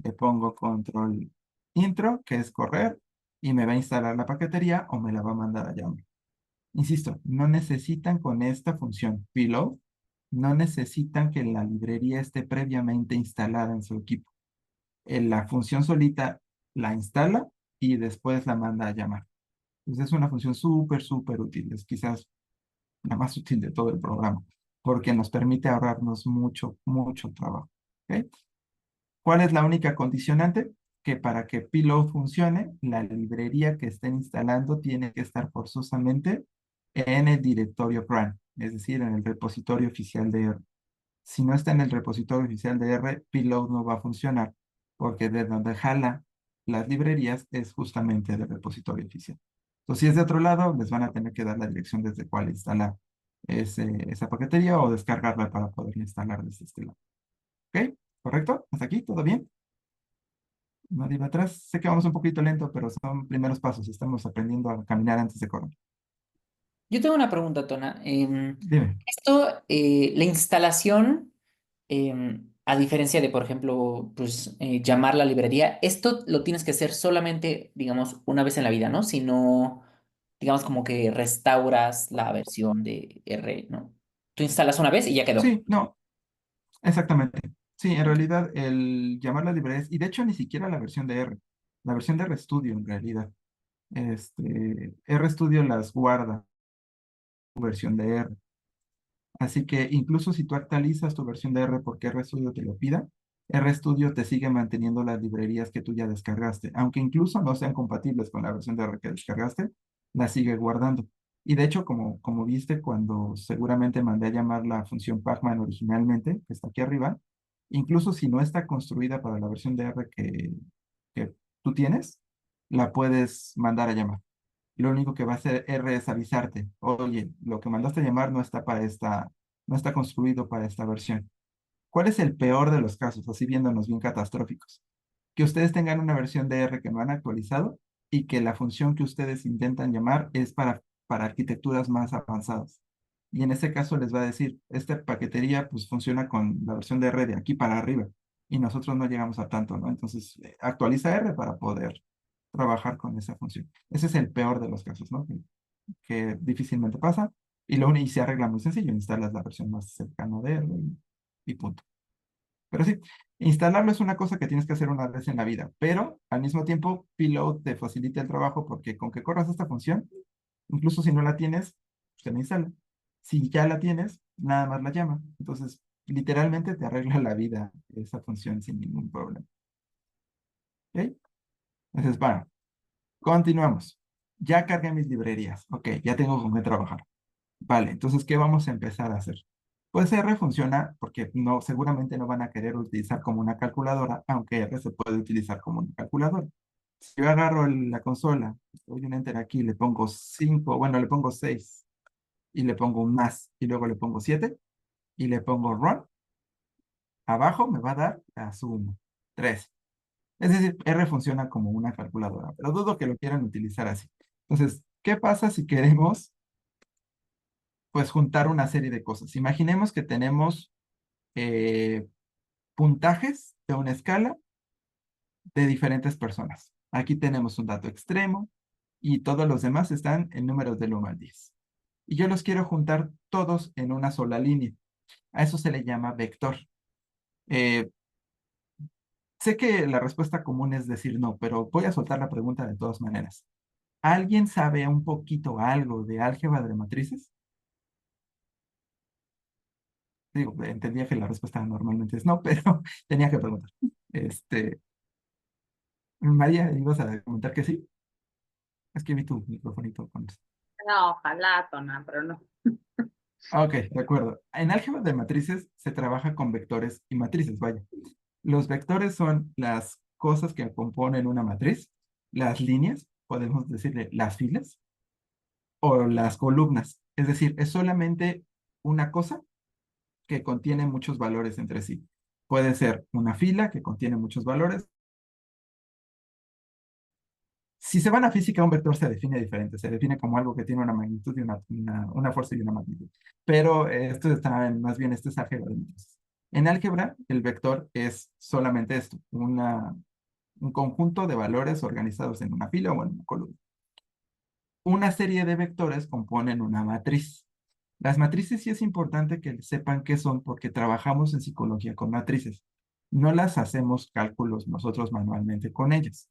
le pongo control intro, que es correr, y me va a instalar la paquetería o me la va a mandar a llamar. Insisto, no necesitan con esta función payload, no necesitan que la librería esté previamente instalada en su equipo. La función solita la instala y después la manda a llamar. Entonces es una función súper, súper útil. Es quizás la más útil de todo el programa, porque nos permite ahorrarnos mucho, mucho trabajo. ¿Ok? ¿Cuál es la única condicionante? Que para que Payload funcione, la librería que estén instalando tiene que estar forzosamente en el directorio run, es decir, en el repositorio oficial de R. Si no está en el repositorio oficial de R, Payload no va a funcionar, porque de donde jala las librerías es justamente del repositorio oficial. Entonces, si es de otro lado, les van a tener que dar la dirección desde cuál instalar esa paquetería o descargarla para poder instalar desde este lado. ¿Ok? ¿Correcto? ¿Hasta aquí? ¿Todo bien? Nadie va atrás. Sé que vamos un poquito lento, pero son primeros pasos. Estamos aprendiendo a caminar antes de correr. Yo tengo una pregunta, Tona. Dime. Esto, la instalación, a diferencia de, por ejemplo, pues llamar la librería, esto lo tienes que hacer solamente, digamos, una vez en la vida, ¿no? Si no, digamos, como que restauras la versión de R, ¿no? Tú instalas una vez y ya quedó. Sí, no, exactamente. Sí, en realidad el llamar las librerías, y de hecho ni siquiera la versión de R, la versión de RStudio en realidad. RStudio las guarda tu versión de R. Así que incluso si tú actualizas tu versión de R porque RStudio te lo pida, RStudio te sigue manteniendo las librerías que tú ya descargaste, aunque incluso no sean compatibles con la versión de R que descargaste, la sigue guardando. Y de hecho, como viste cuando seguramente mandé a llamar la función Pacman originalmente, que está aquí arriba, incluso si no está construida para la versión de R que tú tienes, la puedes mandar a llamar. Lo único que va a hacer R es avisarte, oye, lo que mandaste a llamar no está no está construido para esta versión. ¿Cuál es el peor de los casos, así viéndonos bien catastróficos? Que ustedes tengan una versión de R que no han actualizado y que la función que ustedes intentan llamar es para arquitecturas más avanzadas. Y en ese caso les va a decir, esta paquetería pues funciona con la versión de R de aquí para arriba y nosotros no llegamos a tanto, ¿no? Entonces, actualiza R para poder trabajar con esa función. Ese es el peor de los casos, ¿no? Que difícilmente pasa y se arregla muy sencillo, instalas la versión más cercana de R y punto. Pero sí, instalarlo es una cosa que tienes que hacer una vez en la vida, pero al mismo tiempo, Pillow te facilita el trabajo porque con que corras esta función, incluso si no la tienes, se la instala. Si ya la tienes, nada más la llama. Entonces, literalmente te arregla la vida esa función sin ningún problema. ¿Ok? Entonces, bueno, continuamos. Ya cargué mis librerías. Ok, ya tengo con qué trabajar. Vale, entonces, ¿qué vamos a empezar a hacer? Pues R funciona porque no, seguramente no van a querer utilizar como una calculadora, aunque R se puede utilizar como una calculadora. Si yo agarro la consola, doy un enter aquí, le pongo 5, bueno, le pongo 6 y le pongo un más y luego le pongo 7 y le pongo run, abajo me va a dar la suma, 3. Es decir, R funciona como una calculadora, pero dudo que lo quieran utilizar así. Entonces, ¿qué pasa si queremos pues juntar una serie de cosas? Imaginemos que tenemos eh, puntajes de una escala de diferentes personas. Aquí tenemos un dato extremo y todos los demás están en números del 1 al 10. Y yo los quiero juntar todos en una sola línea. A eso se le llama vector. Eh, Sé que la respuesta común es decir no, pero voy a soltar la pregunta de todas maneras. ¿Alguien sabe un poquito algo de álgebra de matrices? Digo, entendía que la respuesta normalmente es no, pero tenía que preguntar. Este, María, ¿ibas a comentar que sí? Es que vi tu microfonito con eso. No, ojalá, Tona, pero no. Ok, de acuerdo. En álgebra de matrices se trabaja con vectores y matrices, vaya. Los vectores son las cosas que componen una matriz, las líneas, podemos decirle las filas, o las columnas. Es decir, es solamente una cosa que contiene muchos valores entre sí. Puede ser una fila que contiene muchos valores. Si se van a física, un vector se define diferente, se define como algo que tiene una magnitud y una fuerza y una magnitud. Pero esto está más bien, esto es álgebra de matrices. En álgebra, el vector es solamente esto, un conjunto de valores organizados en una fila o en una columna. Una serie de vectores componen una matriz. Las matrices sí es importante que sepan qué son porque trabajamos en psicología con matrices. No las hacemos cálculos nosotros manualmente con ellas.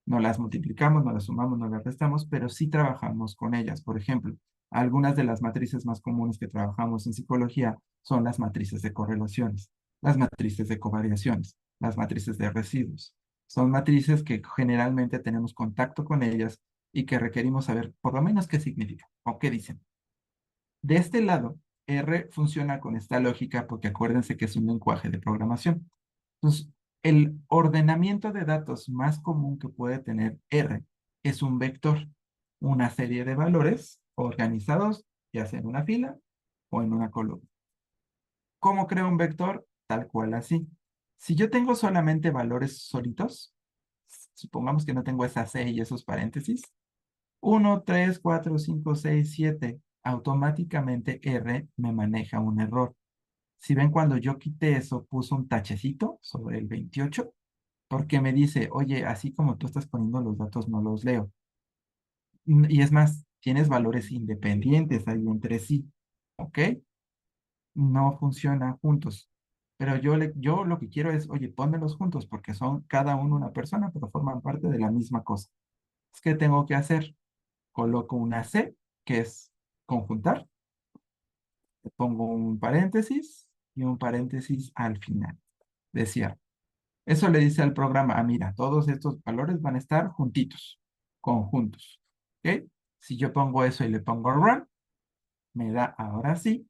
No las multiplicamos, no las sumamos, no las restamos, pero sí trabajamos con ellas. Por ejemplo, algunas de las matrices más comunes que trabajamos en psicología son las matrices de correlaciones, las matrices de covariaciones, las matrices de residuos. Son matrices que generalmente tenemos contacto con ellas y que requerimos saber por lo menos qué significan o qué dicen. De este lado, R funciona con esta lógica porque acuérdense que es un lenguaje de programación. Entonces, el ordenamiento de datos más común que puede tener R es un vector, una serie de valores organizados ya sea en una fila o en una columna. ¿Cómo creo un vector? Tal cual así. Si yo tengo solamente valores solitos, supongamos que no tengo esa C y esos paréntesis, 1, 3, 4, 5, 6, 7, automáticamente R me maneja un error. Si ven, cuando yo quité eso, puso un tachecito sobre el 28, porque me dice, oye, así como tú estás poniendo los datos, no los leo. Y es más, tienes valores independientes ahí entre sí, ¿ok? No funcionan juntos. Pero yo lo que quiero es, oye, pónmelos juntos, porque son cada uno una persona, pero forman parte de la misma cosa. ¿Qué tengo que hacer? Coloco una C, que es conjuntar, le pongo un paréntesis y un paréntesis al final de cierre. Eso le dice al programa, ah, mira, todos estos valores van a estar juntitos, conjuntos. ¿Ok? Si yo pongo eso y le pongo run, me da ahora sí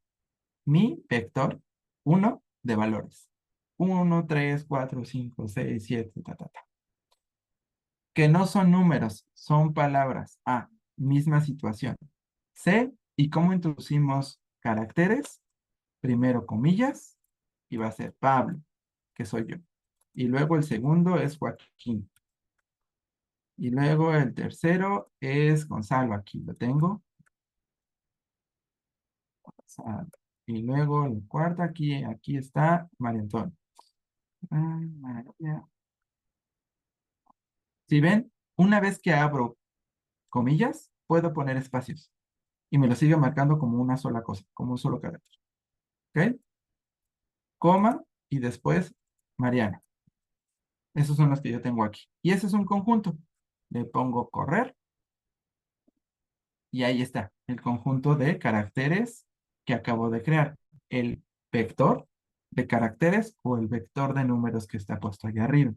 mi vector 1 de valores. 1, 3, 4, 5, 6, 7, ta, ta, ta. Que no son números, son palabras. Ah, misma situación. C, ¿y cómo introducimos caracteres? Primero comillas, y va a ser Pablo, que soy yo. Y luego el segundo es Joaquín. Y luego el tercero es Gonzalo, aquí lo tengo. Gonzalo. Y luego el cuarto aquí está María Antonia. Ah, María. Si ven, una vez que abro comillas, puedo poner espacios. Y me lo sigue marcando como una sola cosa, como un solo carácter. ¿Ok? Coma y después Mariana. Esos son los que yo tengo aquí. Y ese es un conjunto. Le pongo correr y ahí está el conjunto de caracteres que acabo de crear. El vector de caracteres o el vector de números que está puesto allá arriba.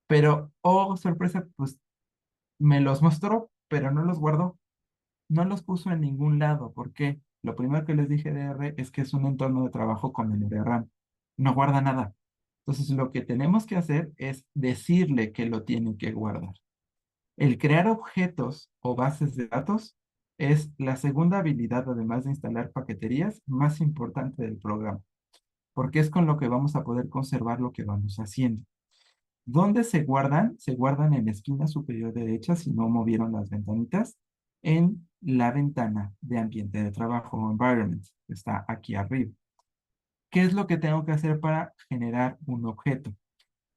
Pero, oh, sorpresa, pues me los mostró, pero no los guardó. No los puso en ningún lado. ¿Por qué? Lo primero que les dije de R es que es un entorno de trabajo con memoria RAM. No guarda nada. Entonces, lo que tenemos que hacer es decirle que lo tiene que guardar. El crear objetos o bases de datos es la segunda habilidad, además de instalar paqueterías, más importante del programa, porque es con lo que vamos a poder conservar lo que vamos haciendo. ¿Dónde se guardan? Se guardan en la esquina superior derecha, si no movieron las ventanitas, en la ventana de ambiente de trabajo o environment, que está aquí arriba. ¿Qué es lo que tengo que hacer para generar un objeto?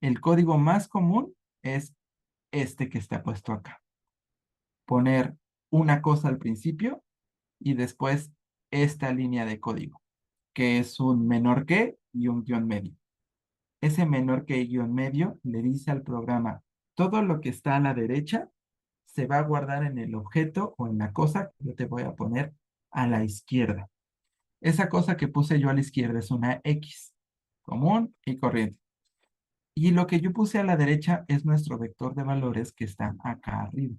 El código más común es este que está puesto acá. Poner una cosa al principio y después esta línea de código, que es un menor que y un guión medio. Ese menor que y guión medio le dice al programa, todo lo que está a la derecha se va a guardar en el objeto o en la cosa que yo te voy a poner a la izquierda. Esa cosa que puse yo a la izquierda es una X, común y corriente. Y lo que yo puse a la derecha es nuestro vector de valores que está acá arriba.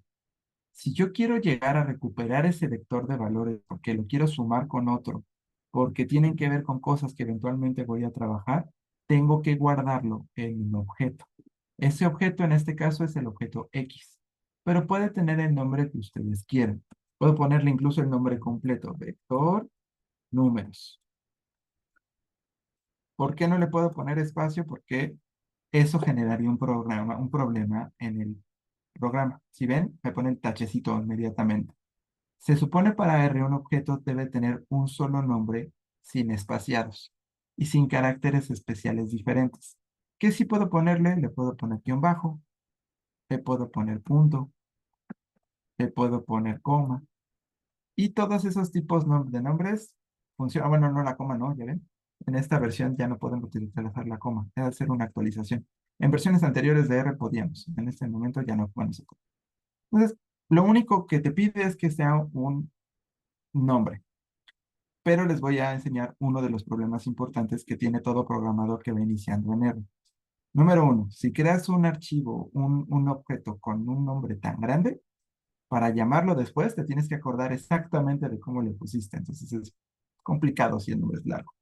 Si yo quiero llegar a recuperar ese vector de valores porque lo quiero sumar con otro, porque tienen que ver con cosas que eventualmente voy a trabajar, tengo que guardarlo en un objeto. Ese objeto en este caso es el objeto X, pero puede tener el nombre que ustedes quieran. Puedo ponerle incluso el nombre completo, vector, números. ¿Por qué no le puedo poner espacio? Porque eso generaría un problema en el programa. Si ven, me pone el tachecito inmediatamente. Se supone para R un objeto debe tener un solo nombre sin espaciados y sin caracteres especiales diferentes. ¿Qué sí puedo ponerle? Le puedo poner guión bajo, le puedo poner punto, le puedo poner coma. Y todos esos tipos de nombres funcionan. Bueno, no la coma, ¿no? ¿Ya ven? En esta versión ya no podemos utilizar la coma. Debe hacer una actualización. En versiones anteriores de R podíamos. En este momento ya no podemos. Entonces, lo único que te pide es que sea un nombre. Pero les voy a enseñar uno de los problemas importantes que tiene todo programador que va iniciando en R. Número uno, si creas un archivo, un objeto con un nombre tan grande, para llamarlo después te tienes que acordar exactamente de cómo le pusiste. Entonces es complicado si el nombre es largo.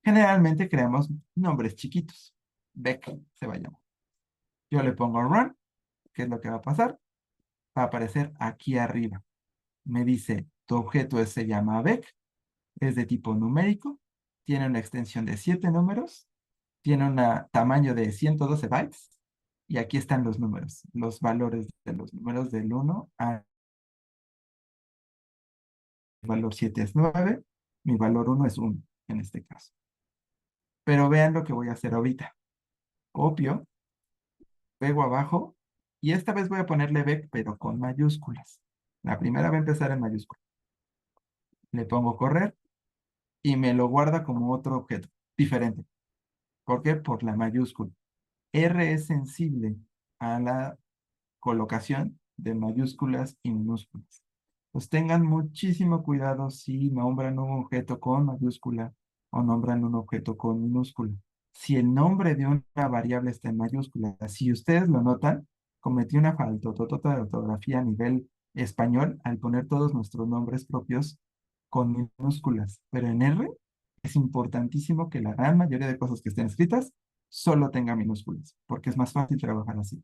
Generalmente creamos nombres chiquitos. Beck se va a llamar. Yo le pongo run. ¿Qué es lo que va a pasar? Va a aparecer aquí arriba. Me dice, tu objeto se llama Beck. Es de tipo numérico, tiene una extensión de 7 números, tiene un tamaño de 112 bytes, y aquí están los números, los valores de los números del 1 al valor 7 es 9, mi valor 1 es 1 en este caso. Pero vean lo que voy a hacer ahorita. Copio, pego abajo, y esta vez voy a ponerle Beck, pero con mayúsculas. La primera va a empezar en mayúsculas. Le pongo correr, y me lo guarda como otro objeto, diferente. ¿Por qué? Por la mayúscula. R es sensible a la colocación de mayúsculas y minúsculas. Pues tengan muchísimo cuidado si nombran un objeto con mayúscula o nombran un objeto con minúscula. si el nombre de una variable está en mayúsculas. Si ustedes lo notan, cometí una faltototota de ortografía a nivel español al poner todos nuestros nombres propios con minúsculas, pero en R es importantísimo que la gran mayoría de cosas que estén escritas solo tenga minúsculas, porque es más fácil trabajar así.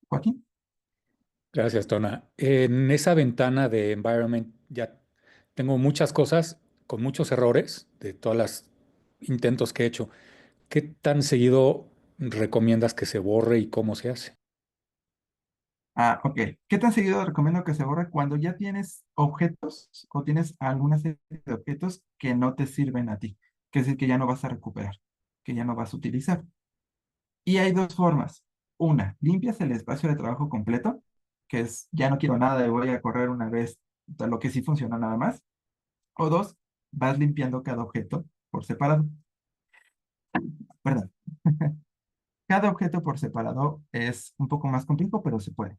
Joaquín. Gracias, Tona. En esa ventana de environment ya tengo muchas cosas con muchos errores de todas las intentos que he hecho. ¿Qué tan seguido recomiendas que se borre y cómo se hace? Ah, ok. ¿Qué tan seguido recomiendo que se borre cuando ya tienes objetos o tienes alguna serie de objetos que no te sirven a ti? Que es decir, que ya no vas a recuperar, que ya no vas a utilizar. Y hay dos formas. Una, limpias el espacio de trabajo completo, que es ya no quiero nada y voy a correr una vez lo que sí funciona nada más. O dos, vas limpiando cada objeto por separado. Perdón. Cada objeto por separado es un poco más complejo, pero se puede.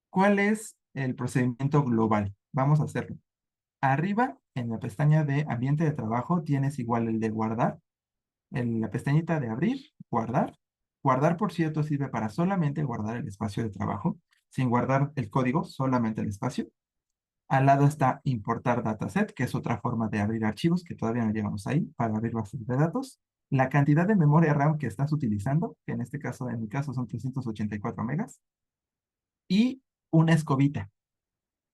¿Cuál es el procedimiento global? Vamos a hacerlo. Arriba, en la pestaña de ambiente de trabajo, tienes igual el de guardar. En la pestañita de abrir, guardar. Guardar, por cierto, sirve para solamente guardar el espacio de trabajo, sin guardar el código, solamente el espacio. Al lado está importar dataset, que es otra forma de abrir archivos, que todavía no llegamos ahí, para abrir bases de datos. La cantidad de memoria RAM que estás utilizando, que en este caso, en mi caso, son 384 megas. Y una escobita.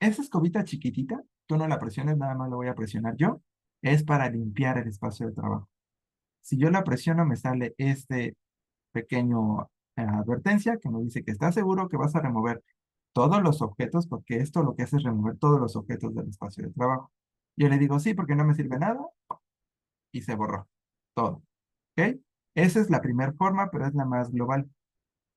Esa escobita chiquitita, tú no la presiones, nada más lo voy a presionar yo, es para limpiar el espacio de trabajo. Si yo la presiono, me sale este pequeño advertencia que me dice que está seguro que vas a remover todos los objetos, porque esto lo que hace es remover todos los objetos del espacio de trabajo. Yo le digo sí, porque no me sirve nada, y se borró todo. ¿Ok? Esa es la primera forma, pero es la más global.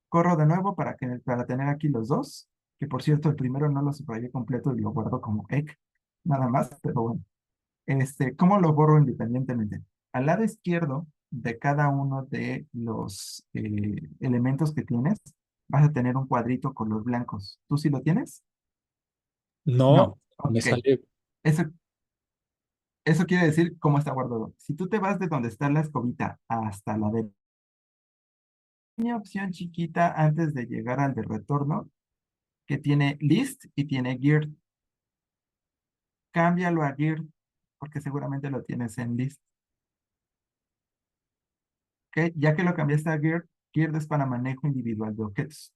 Corro de nuevo para tener aquí los dos, que por cierto, el primero no lo subrayé completo y lo guardo como EC, nada más, pero bueno. ¿Cómo lo borro independientemente? Al lado izquierdo de cada uno de los elementos que tienes, vas a tener un cuadrito color blancos. ¿Tú sí lo tienes? No, No. me Ok. sale. Eso, eso quiere decir cómo está guardado. Si tú te vas de donde está la escobita hasta la de pequeña opción chiquita antes de llegar al de retorno, que tiene list y tiene gear, cámbialo a gear, porque seguramente lo tienes en list. ¿Ok? Ya que lo cambiaste a gear, gear es para manejo individual de objetos.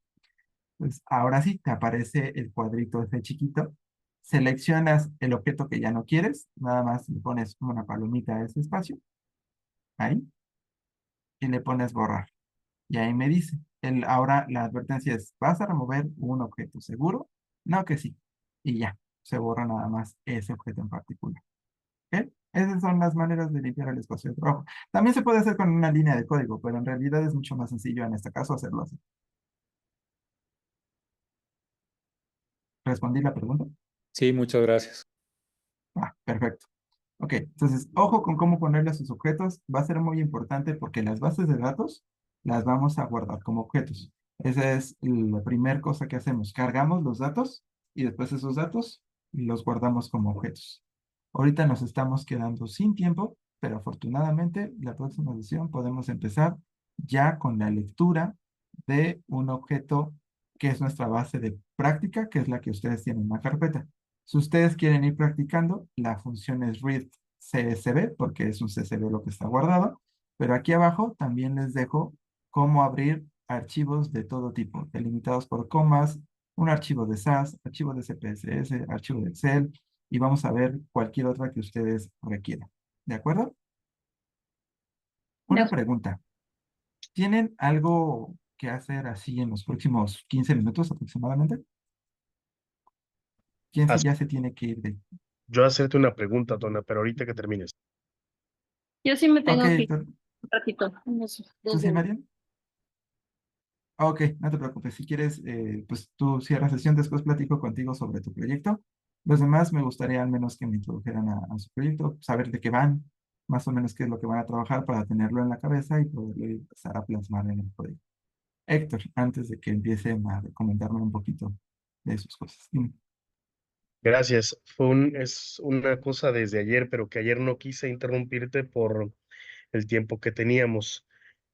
Pues ahora sí, te aparece el cuadrito ese chiquito. Seleccionas el objeto que ya no quieres, nada más le pones una palomita a ese espacio, ahí, y le pones borrar. Y ahí me dice, ahora la advertencia es, ¿vas a remover un objeto seguro? No, que sí. Y ya, se borra nada más ese objeto en particular. ¿Ok? Esas son las maneras de limpiar el espacio de trabajo. También se puede hacer con una línea de código, pero en realidad es mucho más sencillo en este caso hacerlo así. ¿Respondí la pregunta? Sí, muchas gracias. Ah, perfecto. Ok, entonces, ojo con cómo ponerle a sus objetos. Va a ser muy importante porque las bases de datos las vamos a guardar como objetos. Esa es la primera cosa que hacemos. Cargamos los datos y después esos datos los guardamos como objetos. Ahorita nos estamos quedando sin tiempo, pero afortunadamente la próxima sesión podemos empezar ya con la lectura de un objeto que es nuestra base de práctica, que es la que ustedes tienen en la carpeta. Si ustedes quieren ir practicando, la función es read CSV, porque es un CSV lo que está guardado, pero aquí abajo también les dejo cómo abrir archivos de todo tipo, delimitados por comas, un archivo de SAS, archivo de CPSS, archivo de Excel, y vamos a ver cualquier otra que ustedes requieran. ¿De acuerdo? De Una acuerdo. pregunta. ¿Tienen algo que hacer así en los próximos 15 minutos aproximadamente? ¿Quién Haz- ya se tiene que ir de? Yo hacerte una pregunta, Tona, pero ahorita que termines. Yo sí me Ok, tengo que ir Héctor. un ratito, unos ¿Tú 2 sí, minutos. Marian? Ok, no te preocupes. Si quieres, pues tú cierras sesión, después platico contigo sobre tu proyecto. Los demás me gustaría al menos que me introdujeran a su proyecto, saber de qué van, más o menos qué es lo que van a trabajar para tenerlo en la cabeza y poderlo empezar a plasmar en el proyecto. Héctor, antes de que empiecen a comentarme un poquito de sus cosas. Dime. Gracias. Es una cosa desde ayer, pero que ayer no quise interrumpirte por el tiempo que teníamos.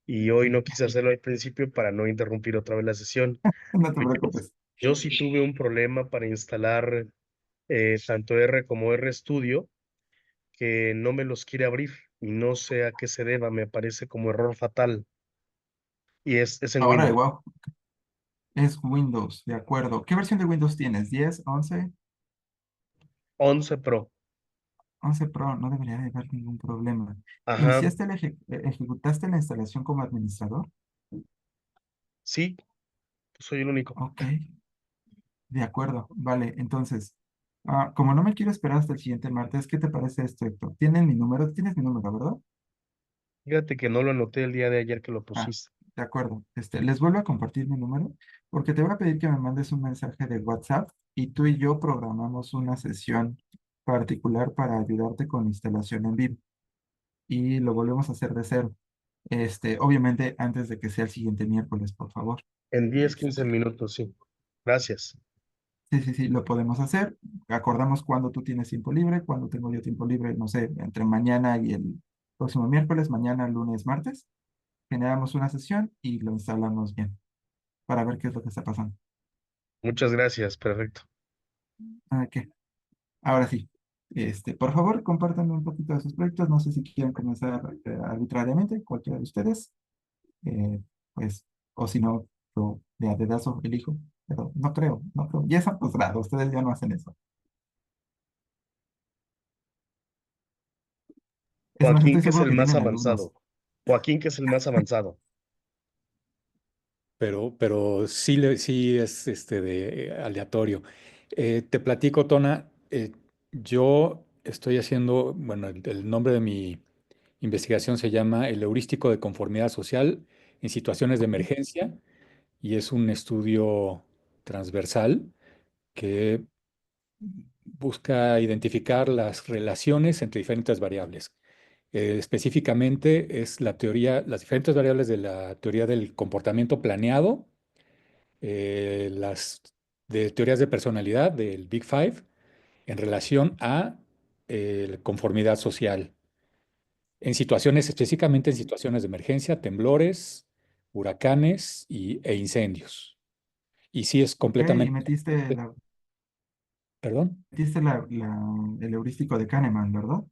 Y hoy no quise hacerlo al principio para no interrumpir otra vez la sesión. No te Yo, preocupes. yo sí tuve un problema para instalar tanto R como RStudio, que no me los quiere abrir y no sé a qué se deba, me aparece como error fatal y es en Ahora, Windows wow, es Windows, de acuerdo. ¿Qué versión de Windows tienes? ¿10, 11, 11 Pro. 11 Pro? No debería de haber ningún problema. Ajá, ¿Iniciaste ejecutaste la instalación como administrador? sí, pues soy el único. Ok, de acuerdo. Vale, entonces, como no me quiero esperar hasta el siguiente martes, ¿qué te parece esto, Héctor? ¿Tienes mi número? ¿Tienes mi número, verdad? Fíjate que no lo anoté el día de ayer que lo Ah, pusiste. de acuerdo. Les vuelvo a compartir mi número porque te voy a pedir que me mandes un mensaje de WhatsApp y tú y yo programamos una sesión particular para ayudarte con la instalación en vivo y lo volvemos a hacer de cero. Obviamente antes de que sea el siguiente miércoles, por favor. En 10, 15 Este, minutos, sí. Gracias. sí, sí, sí, lo podemos hacer. Acordamos cuándo tú tienes tiempo libre, cuándo tengo yo tiempo libre, no sé, entre mañana y el próximo miércoles, mañana, lunes, martes. Generamos una sesión y lo instalamos bien para ver qué es lo que está pasando. Muchas gracias, perfecto. Ok, ahora sí. Por favor, compártanme un poquito de sus proyectos. No sé si quieren comenzar arbitrariamente, cualquiera de ustedes. eh, pues, o si no, yo de dedazo elijo. Pero no creo, no creo. Ya es a posgrado, ustedes ya no hacen eso. Es más, Joaquín, estoy que es seguro el que más tienen alumnos. avanzado. Joaquín, que es el más avanzado. Pero sí, sí es aleatorio. Te platico, Tona, yo estoy haciendo, bueno, el nombre de mi investigación se llama El heurístico de conformidad social en situaciones de Ok, emergencia y es un estudio transversal que busca identificar las relaciones entre diferentes variables. Específicamente es la teoría, las diferentes variables de la teoría del comportamiento planeado, las de teorías de personalidad del Big Five en relación a conformidad social. En situaciones, específicamente en situaciones de emergencia, temblores, huracanes e incendios. Y sí es ok, y completamente, perdón, el heurístico de Kahneman, ¿verdad?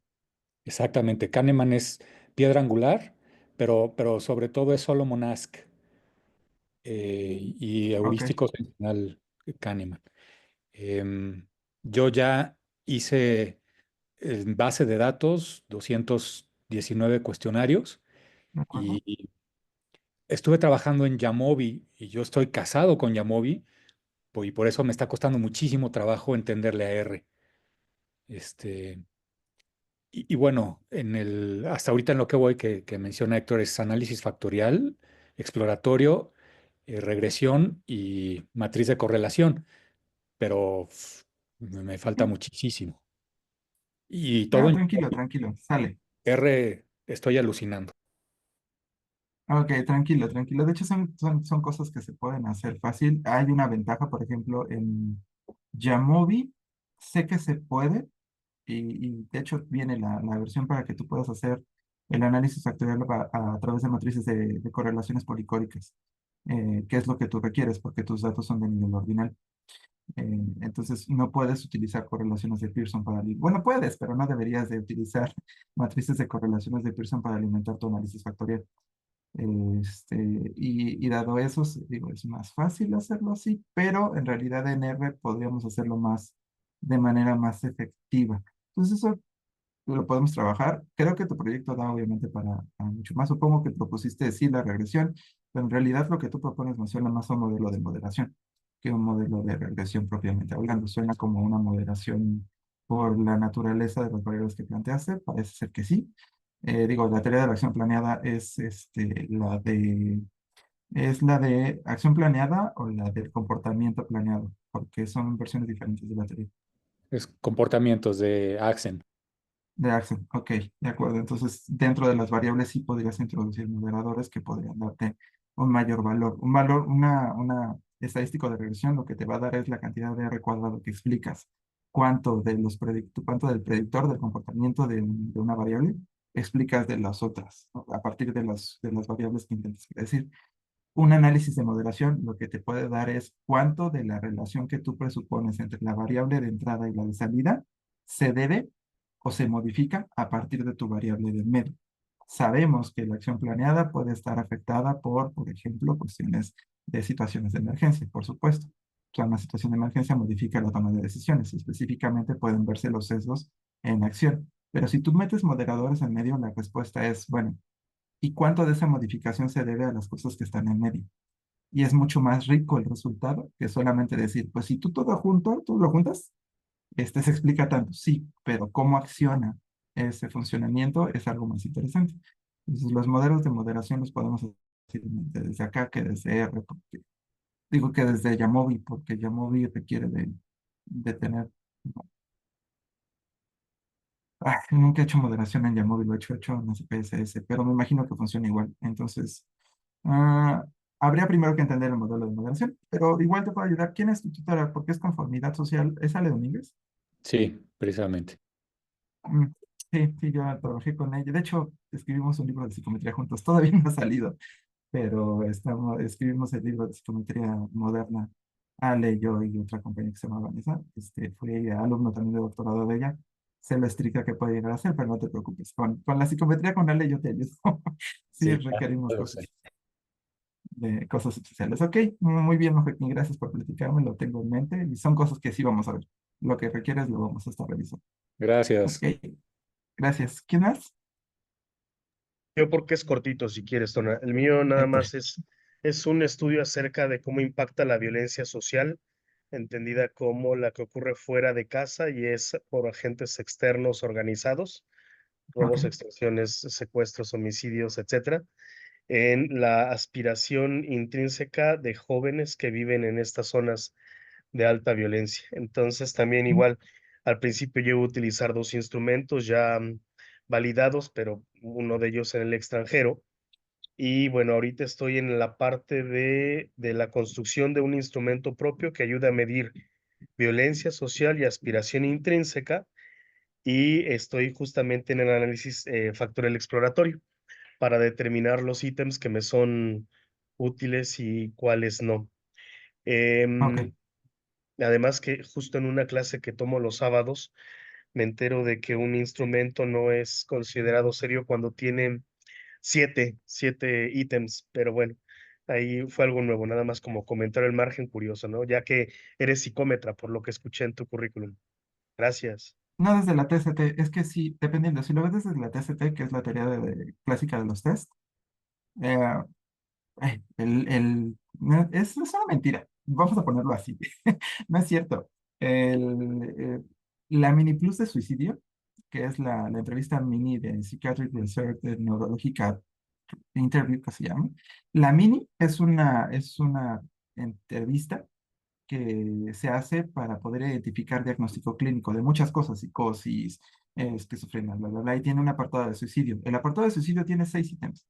exactamente. Kahneman es piedra angular, pero sobre todo es Solomon Asch y Ok, heurístico sensacional Kahneman. Em, yo ya hice en base de datos 219 cuestionarios de acuerdo. y estuve trabajando en Yamovi y yo estoy casado con Yamovi y por eso me está costando muchísimo trabajo entenderle a R. Este, y bueno, hasta ahorita en lo que voy que menciona Héctor es análisis factorial, exploratorio, regresión y matriz de correlación, pero me falta muchísimo. Y todo Ah, en tranquilo, tranquilo, sale. R estoy alucinando. Ok, tranquilo, tranquilo. De hecho, son cosas que se pueden hacer fácil. Hay una ventaja, por ejemplo, en Jamovi, sé que se puede, y de hecho viene la versión para que tú puedas hacer el análisis factorial a través de matrices de correlaciones policódicas, que es lo que tú requieres, porque tus datos son de nivel ordinal. Entonces, no puedes utilizar correlaciones de Pearson para... Bueno, puedes, pero no deberías de utilizar matrices de correlaciones de Pearson para alimentar tu análisis factorial. Y dado eso, digo, es más fácil hacerlo así, pero en realidad en R podríamos hacerlo más de manera más efectiva. Entonces eso lo podemos trabajar. Creo que tu proyecto da obviamente para mucho más. Supongo que propusiste sí la regresión, pero en realidad lo que tú propones me suena más a un modelo de moderación que un modelo de regresión propiamente hablando. Suena como una moderación por la naturaleza de las variables que planteaste. Parece ser que sí. Digo, la teoría de la acción planeada es la de acción planeada o la del comportamiento planeado, porque son versiones diferentes de la teoría. Es comportamientos de Axen. De Axel, ok, de acuerdo. Entonces, dentro de las variables sí podrías introducir moderadores que podrían darte un mayor valor. Una estadístico de regresión lo que te va a dar es la cantidad de R cuadrado que explicas. Cuánto del predictor del comportamiento de una variable explicas de las otras, ¿no? A partir de las variables que intentas decir. Un análisis de moderación lo que te puede dar es cuánto de la relación que tú presupones entre la variable de entrada y la de salida se debe o se modifica a partir de tu variable de medio. Sabemos que la acción planeada puede estar afectada por ejemplo, cuestiones de situaciones de emergencia, por supuesto. O sea, una situación de emergencia modifica la toma de decisiones. Específicamente pueden verse los sesgos en acción. Pero si tú metes moderadores en medio, la respuesta es, bueno, ¿y cuánto de esa modificación se debe a las cosas que están en medio? Y es mucho más rico el resultado que solamente decir, pues si tú todo junto, tú lo juntas, se explica tanto, sí, pero cómo acciona ese funcionamiento es algo más interesante. Entonces, los modelos de moderación los podemos hacer desde acá que desde R, porque digo que desde Yamovi, porque Yamovi requiere de tener. Nunca he hecho moderación en Yamovi, lo he hecho en SPSS, pero me imagino que funciona igual. Entonces, ah, habría primero que entender el modelo de moderación, pero igual te puedo ayudar. ¿Quién es tu tutora? Porque es conformidad social. ¿Es Ale Domínguez? Sí, precisamente. Mm, sí, sí, yo trabajé con ella. De hecho, escribimos un libro de psicometría juntos. Todavía no ha salido, pero escribimos el libro de psicometría moderna. Ale, yo y otra compañera que se llama Vanessa. Fui alumno también de doctorado de ella. Sé lo estricta que puede llegar a ser, pero no te preocupes. Con la psicometría con Ale yo te ayudo. Sí, Sí, requerimos lo sé. cosas especiales. Ok, muy bien, Joaquín, gracias por platicarme, lo tengo en mente y son cosas que sí vamos a ver. Lo que requieres lo vamos a estar revisando. Ok, Gracias. gracias. ¿Quién más? Yo porque es cortito, si quieres, Tona. El mío nada Héctor. más es un estudio acerca de cómo impacta la violencia social, entendida como la que ocurre fuera de casa y es por agentes externos organizados, Ok. robos, extorsiones, secuestros, homicidios, etcétera, en la aspiración intrínseca de jóvenes que viven en estas zonas de alta violencia. Entonces, también igual, al principio yo iba a utilizar dos instrumentos ya validados, pero uno de ellos en el extranjero. Y bueno, ahorita estoy en la parte de la construcción de un instrumento propio que ayuda a medir violencia social y aspiración intrínseca. Y estoy justamente en el análisis factorial exploratorio para determinar los ítems que me son útiles y cuáles no. Ok. Em, Además que justo en una clase que tomo los sábados, me entero de que un instrumento no es considerado serio cuando tiene siete ítems, pero bueno, ahí fue algo nuevo, nada más como comentar el margen curioso, ¿no? Ya que eres psicómetra, por lo que escuché en tu currículum. Gracias. No desde la TCT, es que sí, dependiendo, si lo ves desde la TCT, que es la teoría clásica de los test, eh, es una mentira, vamos a ponerlo así, no es cierto. La mini plus de suicidio, que es la entrevista mini de Psychiatric Research de Neurológica Interview, que se llama, la mini es una entrevista que se hace para poder identificar diagnóstico clínico de muchas cosas, psicosis, esquizofrenia, bla, bla, bla, y tiene un apartado de suicidio. El apartado de suicidio tiene 6 ítems.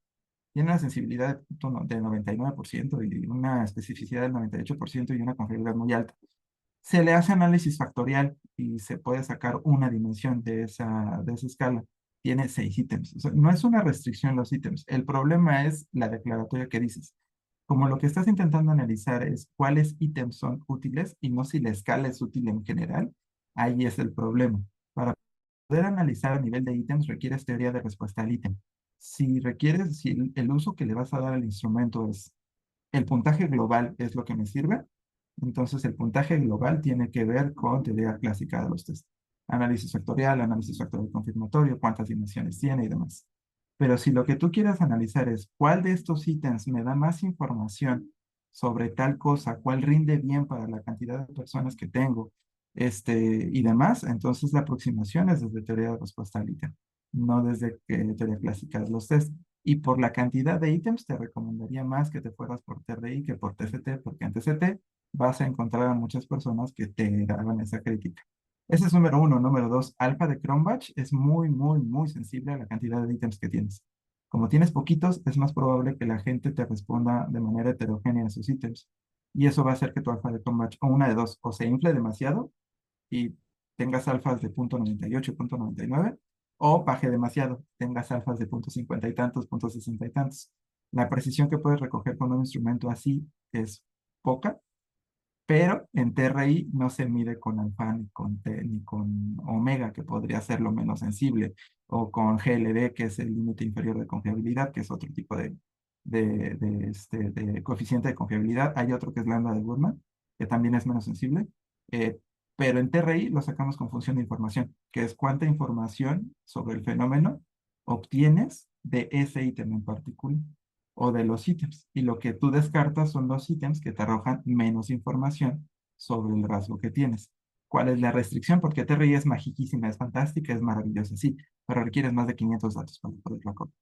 Tiene una sensibilidad de 99% y una especificidad del 98% y una confiabilidad muy alta. Se le hace análisis factorial y se puede sacar una dimensión de esa escala. Tiene 6 ítems. O sea, no es una restricción los ítems. El problema es la declaratoria que dices. Como lo que estás intentando analizar es cuáles ítems son útiles y no si la escala es útil en general, ahí es el problema. Para poder analizar a nivel de ítems requieres teoría de respuesta al ítem. Si el uso que le vas a dar al instrumento es el puntaje global es lo que me sirve, entonces el puntaje global tiene que ver con teoría clásica de los test. Análisis factorial confirmatorio, cuántas dimensiones tiene y demás. Pero si lo que tú quieres analizar es cuál de estos ítems me da más información sobre tal cosa, cuál rinde bien para la cantidad de personas que tengo, y demás, entonces la aproximación es desde teoría de respuesta al ítem, no desde teoría clásica de los test. Y por la cantidad de ítems te recomendaría más que te fueras por TRI que por TCT, porque en TCT vas a encontrar a muchas personas que te hagan esa crítica. Ese es número uno. Número dos, alfa de Cronbach es muy, muy, muy sensible a la cantidad de ítems que tienes. Como tienes poquitos, es más probable que la gente te responda de manera heterogénea a sus ítems. Y eso va a hacer que tu alfa de Cronbach, o una de dos, o se infle demasiado y tengas alfas de 0.98, 0.99, o baje demasiado, tengas alfas de punto 50 y tantos, punto 60 y tantos. La precisión que puedes recoger con un instrumento así es poca, pero en TRI no se mide con alfa ni con omega, que podría ser lo menos sensible, o con GLD, que es el límite inferior de confiabilidad, que es otro tipo de coeficiente de confiabilidad. Hay otro que es lambda de Goodman, que también es menos sensible, eh, pero en TRI lo sacamos con función de información, que es cuánta información sobre el fenómeno obtienes de ese ítem en particular o de los ítems. Y lo que tú descartas son los ítems que te arrojan menos información sobre el rasgo que tienes. ¿Cuál es la restricción? Porque TRI es magiquísima, es fantástica, es maravillosa, sí, pero requieres más de 500 datos para poderla copiar.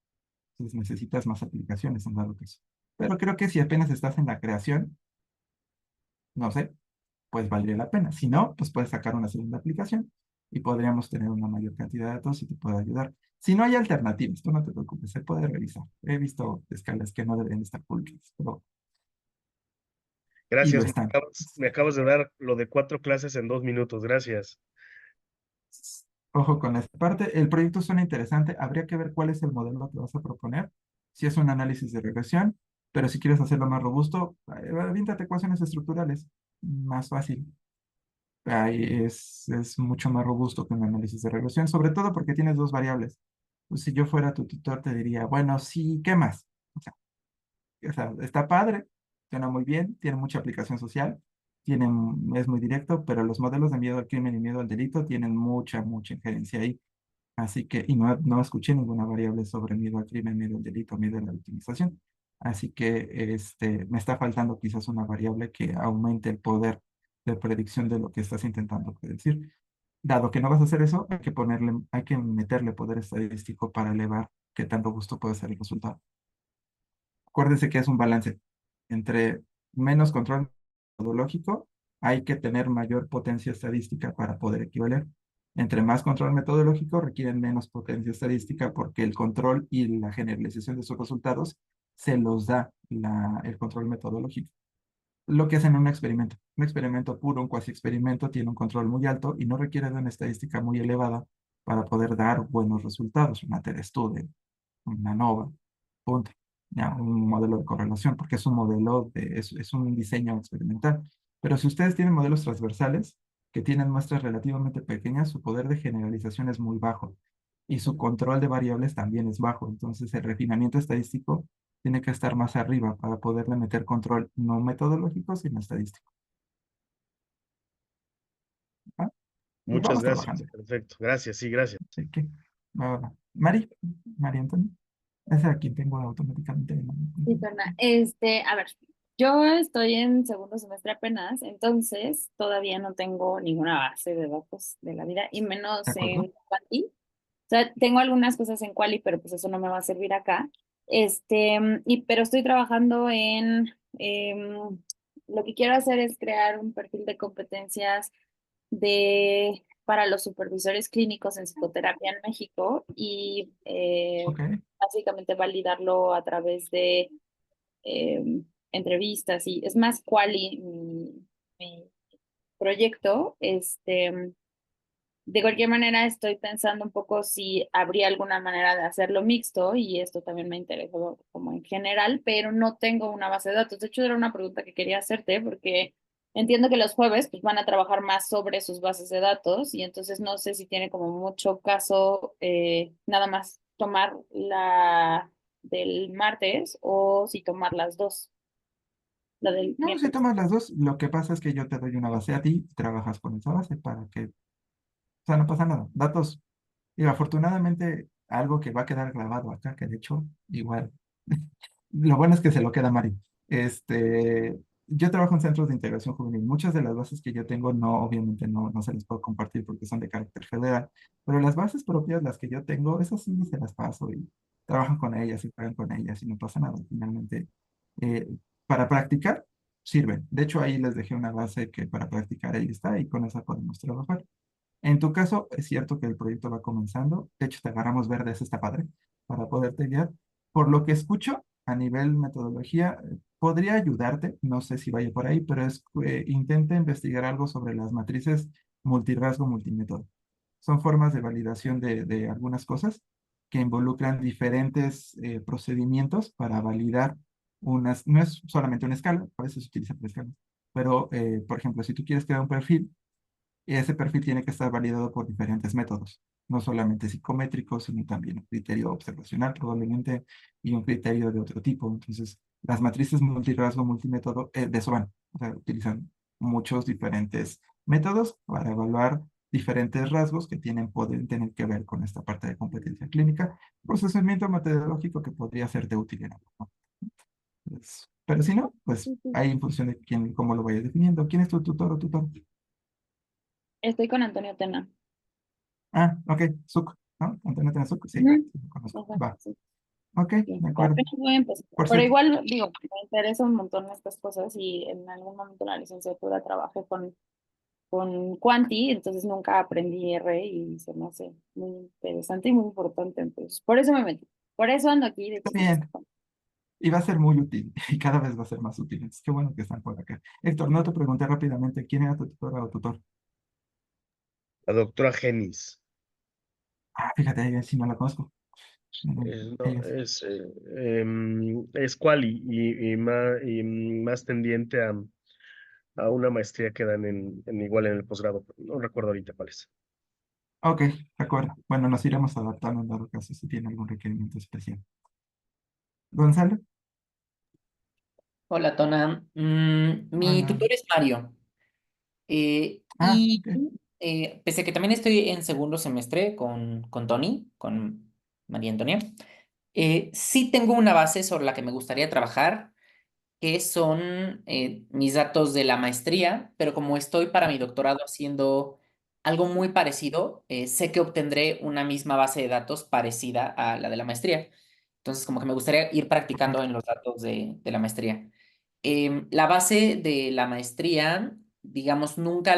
Entonces necesitas más aplicaciones en dado caso. Pero creo que si apenas estás en la creación, no sé, pues valdría la pena. Si no, pues puedes sacar una segunda aplicación y podríamos tener una mayor cantidad de datos y te puede ayudar. Si no hay alternativas, tú no te preocupes, se puede revisar. He visto escalas que no deben estar públicas, pero y lo Gracias, están. me acabas de dar lo de 4 clases en 2 minutos. Gracias. Ojo con esta parte. El proyecto suena interesante. Habría que ver cuál es el modelo que vas a proponer. Si es un análisis de regresión, pero si quieres hacerlo más robusto, aviéntate ecuaciones estructurales. Más fácil. Ahí es mucho más robusto que un análisis de regresión, sobre todo porque tienes dos variables. Pues si yo fuera tu tutor, te diría, bueno, sí, ¿qué más? O sea, está padre, suena muy bien, tiene mucha aplicación social, es muy directo, pero los modelos de miedo al crimen y miedo al delito tienen mucha injerencia ahí. Así que, y no escuché ninguna variable sobre miedo al crimen, miedo al delito, miedo a la victimización. Así que me está faltando quizás una variable que aumente el poder de predicción de lo que estás intentando predecir. Dado que no vas a hacer eso, hay que meterle poder estadístico para elevar qué tan robusto puede ser el resultado. Acuérdense que es un balance entre menos control metodológico, hay que tener mayor potencia estadística para poder equivaler. Entre más control metodológico, requieren menos potencia estadística porque el control y la generalización de sus resultados se los da el control metodológico. Lo que hacen en un experimento. Un experimento puro, un cuasi experimento, tiene un control muy alto y no requiere de una estadística muy elevada para poder dar buenos resultados. Una TERSTUDE, una NOVA, punto. Ya, un modelo de correlación, porque es un es un diseño experimental. Pero si ustedes tienen modelos transversales que tienen muestras relativamente pequeñas, su poder de generalización es muy bajo y su control de variables también es bajo. Entonces, el refinamiento estadístico tiene que estar más arriba para poderle meter control no metodológico, sino estadístico. ¿Va? Y Muchas vamos gracias. trabajando. Perfecto. Gracias, sí, gracias. Así que, va. María Antonia, esa es a quien tengo automáticamente. Sí, Berna. A ver, yo estoy en segundo semestre apenas, entonces todavía no tengo ninguna base de datos de la vida, y ¿De menos acuerdo? en Quali. O sea, tengo algunas cosas en Quali, pero pues eso no me va a servir acá. Pero estoy trabajando lo que quiero hacer es crear un perfil de competencias para los supervisores clínicos en psicoterapia en México y Ok. básicamente validarlo a través de eh, entrevistas y es más quali mi proyecto. De cualquier manera, estoy pensando un poco si habría alguna manera de hacerlo mixto y esto también me interesó como en general, pero no tengo una base de datos. De hecho, era una pregunta que quería hacerte porque entiendo que los jueves pues, van a trabajar más sobre sus bases de datos y entonces no sé si tiene como mucho caso nada más tomar la del martes o si tomar las dos, la del No, si miércoles. tomas las dos, lo que pasa es que yo te doy una base a ti, trabajas con esa base para que, o sea, no pasa nada. Datos, y afortunadamente, algo que va a quedar grabado acá, que de hecho, igual, lo bueno es que se lo queda Mari. Yo trabajo en centros de integración juvenil. Muchas de las bases que yo tengo, obviamente no se las puedo compartir porque son de carácter federal, pero las bases propias, las que yo tengo, esas sí se las paso y trabajan con ellas y juegan con ellas y no pasa nada. Finalmente, eh, para practicar, sirven. De hecho, ahí les dejé una base que para practicar ahí está y con esa podemos trabajar. En tu caso, es cierto que el proyecto va comenzando. De hecho, te agarramos verdes, está padre, para poderte guiar. Por lo que escucho, a nivel metodología, podría ayudarte, no sé si vaya por ahí, pero intenta investigar algo sobre las matrices multirrasgo multimétodo. Son formas de validación de algunas cosas que involucran diferentes procedimientos para validar unas, no es solamente una escala, a veces se utiliza por escalas, pero por ejemplo, si tú quieres crear un perfil, ese perfil tiene que estar validado por diferentes métodos, no solamente psicométricos, sino también un criterio observacional probablemente y un criterio de otro tipo. Entonces, las matrices multirrasgo, multimétodo, de eso van, o sea, utilizan muchos diferentes métodos para evaluar diferentes rasgos que pueden tener que ver con esta parte de competencia clínica, procesamiento metodológico que podría ser de útil en algo, ¿no? Pero si no, pues Sí, sí. ahí en función de quién, cómo lo vayas definiendo. ¿Quién es tu tutor o tutor? Estoy con Antonio Tena. Ah, ok, Zuc, ¿no? Antonio tiene Zuc, sí, Ujú. sí, lo conozco. Ajá, Va, sí, ok, sí. de acuerdo. Apenas voy a empezar. Por Pero cierto, igual, digo, me interesa un montón estas cosas y en algún momento en la licenciatura trabajé con Quanti, entonces nunca aprendí R y se me hace muy interesante y muy importante. Entonces, por eso me metí. Por eso ando aquí de está chismosa. bien, y va a ser muy útil, y cada vez va a ser más útil. Entonces, qué bueno que están por acá. Héctor, no te pregunté rápidamente quién era tu tutora o tutor. La doctora Genis. Ah, fíjate, ella sí no la conozco. No, Ella sí. es cual y más tendiente a una maestría que dan igual en el posgrado. No recuerdo ahorita cuál es. Ok, de acuerdo. Bueno, nos iremos adaptando en dado caso si tiene algún requerimiento especial. Gonzalo, Hola, Tona. Mi hola. tutor es Mario. Ah, Y ok, pese a que también estoy en segundo semestre con Tony, con María Antonia, sí tengo una base sobre la que me gustaría trabajar, que son mis datos de la maestría, pero como estoy para mi doctorado haciendo algo muy parecido, sé que obtendré una misma base de datos parecida a la de la maestría. Entonces, como que me gustaría ir practicando en los datos de la maestría. La base de la maestría, digamos, nunca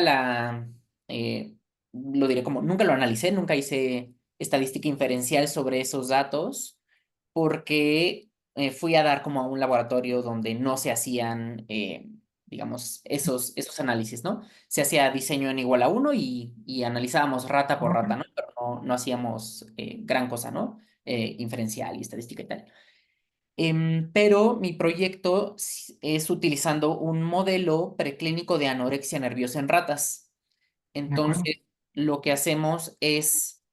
lo diré como, nunca lo analicé, nunca hice estadística inferencial sobre esos datos, porque fui a dar como a un laboratorio donde no se hacían, digamos, esos análisis, ¿no? Se hacía diseño en igual a uno y analizábamos rata por ok, rata, ¿no? Pero no hacíamos gran cosa, ¿no? Inferencial y estadística y tal. Pero mi proyecto es utilizando un modelo preclínico de anorexia nerviosa en ratas. de acuerdo. Entonces, lo que hacemos es,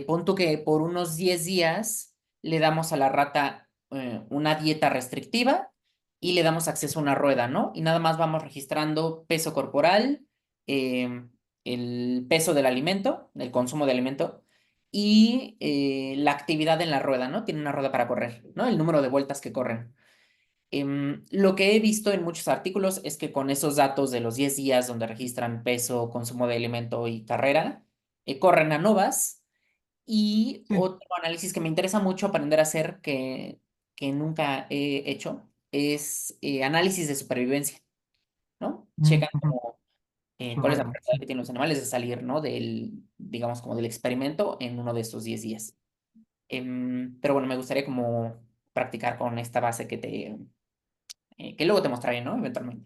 pon tú que por unos 10 días le damos a la rata una dieta restrictiva y le damos acceso a una rueda, ¿no? Y nada más vamos registrando peso corporal, em, el peso del alimento, el consumo de alimento y la actividad en la rueda, ¿no? Tiene una rueda para correr, ¿no? El número de vueltas que corren. Lo que he visto en muchos artículos es que con esos datos de los 10 días donde registran peso, consumo de alimento y carrera, corren a novas. Y Sí. otro análisis que me interesa mucho aprender a hacer que nunca he hecho es análisis de supervivencia, ¿no? Checan Ujú. como cuál es la Survival, probabilidad sí. que tienen los animales de salir, ¿no? Digamos, como del experimento en uno de estos 10 días. Pero bueno, me gustaría como practicar con esta base que luego te mostraré, ¿no? Eventualmente.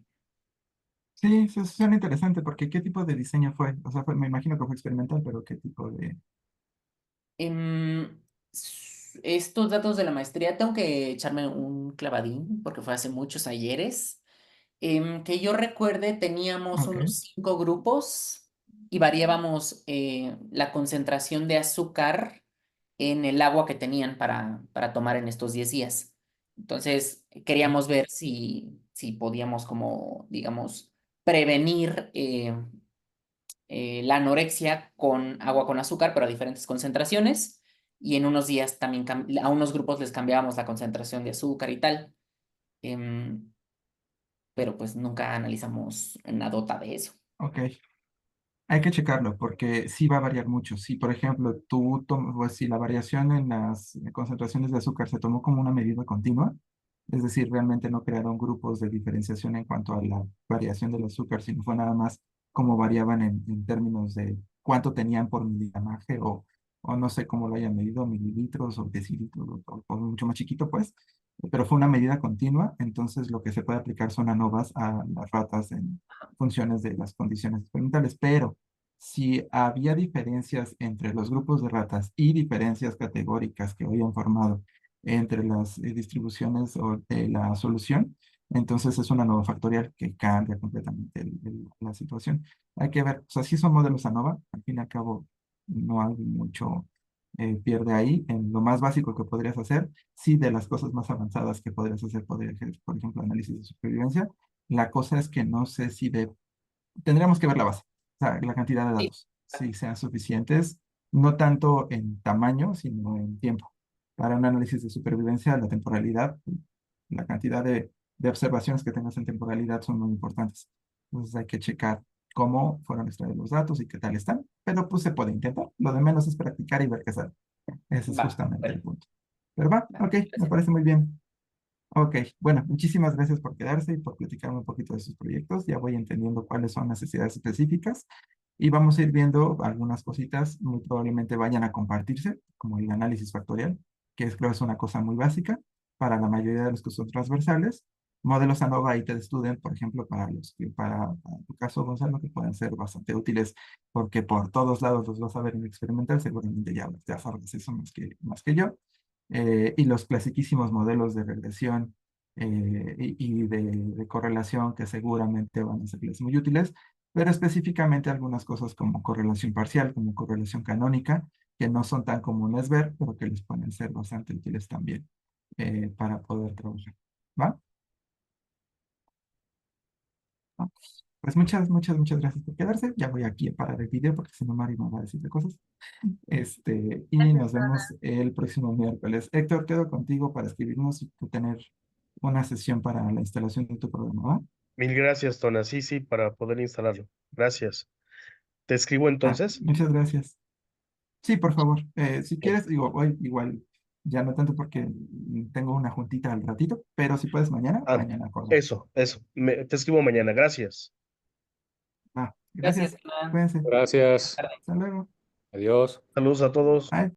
Sí, eso suena interesante porque ¿qué tipo de diseño fue? O sea, me imagino que fue experimental, pero ¿qué tipo de...? Estos datos de la maestría tengo que echarme un clavadín porque fue hace muchos ayeres. Que yo recuerde, teníamos Ok, unos 5 grupos y variábamos la concentración de azúcar en el agua que tenían para tomar en estos 10 días. Entonces, queríamos ver si podíamos como, digamos, prevenir la anorexia con agua con azúcar, pero a diferentes concentraciones. Y en unos días también a unos grupos les cambiábamos la concentración de azúcar y tal. Em, pero pues nunca analizamos una dota de eso. ok. Hay que checarlo porque sí va a variar mucho. Si, por ejemplo, pues, si la variación en las concentraciones de azúcar se tomó como una medida continua, es decir, realmente no crearon grupos de diferenciación en cuanto a la variación del azúcar, sino fue nada más cómo variaban en términos de cuánto tenían por miligramaje o no sé cómo lo hayan medido, mililitros o decilitros o mucho más chiquito, pues, pero fue una medida continua, entonces lo que se puede aplicar son ANOVAs a las ratas en funciones de las condiciones experimentales, pero si había diferencias entre los grupos de ratas y diferencias categóricas que habían formado entre las distribuciones o de la solución, entonces es una nueva factorial que cambia completamente la situación. Hay que ver, o sea, si son modelos ANOVA, al fin y al cabo no hay mucho pierde ahí en lo más básico que podrías hacer. Sí, de las cosas más avanzadas que podrías hacer, podría ser, por ejemplo, análisis de supervivencia. La cosa es que no sé si tendríamos que ver la base, o sea, la cantidad de Sí. datos, si sean suficientes, no tanto en tamaño, sino en tiempo. Para un análisis de supervivencia, la temporalidad, la cantidad de observaciones que tengas en temporalidad son muy importantes. Entonces hay que checar cómo fueron extraídos los datos y qué tal están, pero pues se puede intentar. Lo de menos es practicar y ver qué sale. Ese es Va, justamente el bueno, punto. Pero va, va, ok, me gracias. parece muy bien. Ok, bueno, muchísimas gracias por quedarse y por platicarme un poquito de sus proyectos. Ya voy entendiendo cuáles son las necesidades específicas y vamos a ir viendo algunas cositas, muy probablemente vayan a compartirse, como el análisis factorial, que creo es una cosa muy básica para la mayoría de los que son transversales. Modelos ANOVA y TestStudent, por ejemplo, para tu caso, Gonzalo, que pueden ser bastante útiles porque por todos lados los vas a ver en experimental, seguramente ya sabes eso más que yo. Y los clasiquísimos modelos de regresión y de correlación que seguramente van a serles muy útiles, pero específicamente algunas cosas como correlación parcial, como correlación canónica, que no son tan comunes ver, pero que les pueden ser bastante útiles también para poder trabajar. ¿Va? Ok. Pues muchas gracias por quedarse. Ya voy aquí a parar el video porque si no Mari me va a decir de cosas. Y nos vemos el próximo miércoles. Héctor, quedo contigo para escribirnos y tener una sesión para la instalación de tu programa, ¿va? Mil gracias, Tona. Sí, sí, para poder instalarlo. Gracias. ¿Te escribo entonces? Muchas gracias. Sí, por favor. Si Bien. quieres, digo, hoy igual ya no tanto porque tengo una juntita al ratito, pero si puedes mañana, Ah, mañana acordamos. eso. Te escribo mañana. Gracias. Va, Gracias, gracias. Hernán. Cuídense. Gracias. Tarde. Hasta luego. Adiós. Saludos a todos. Bye.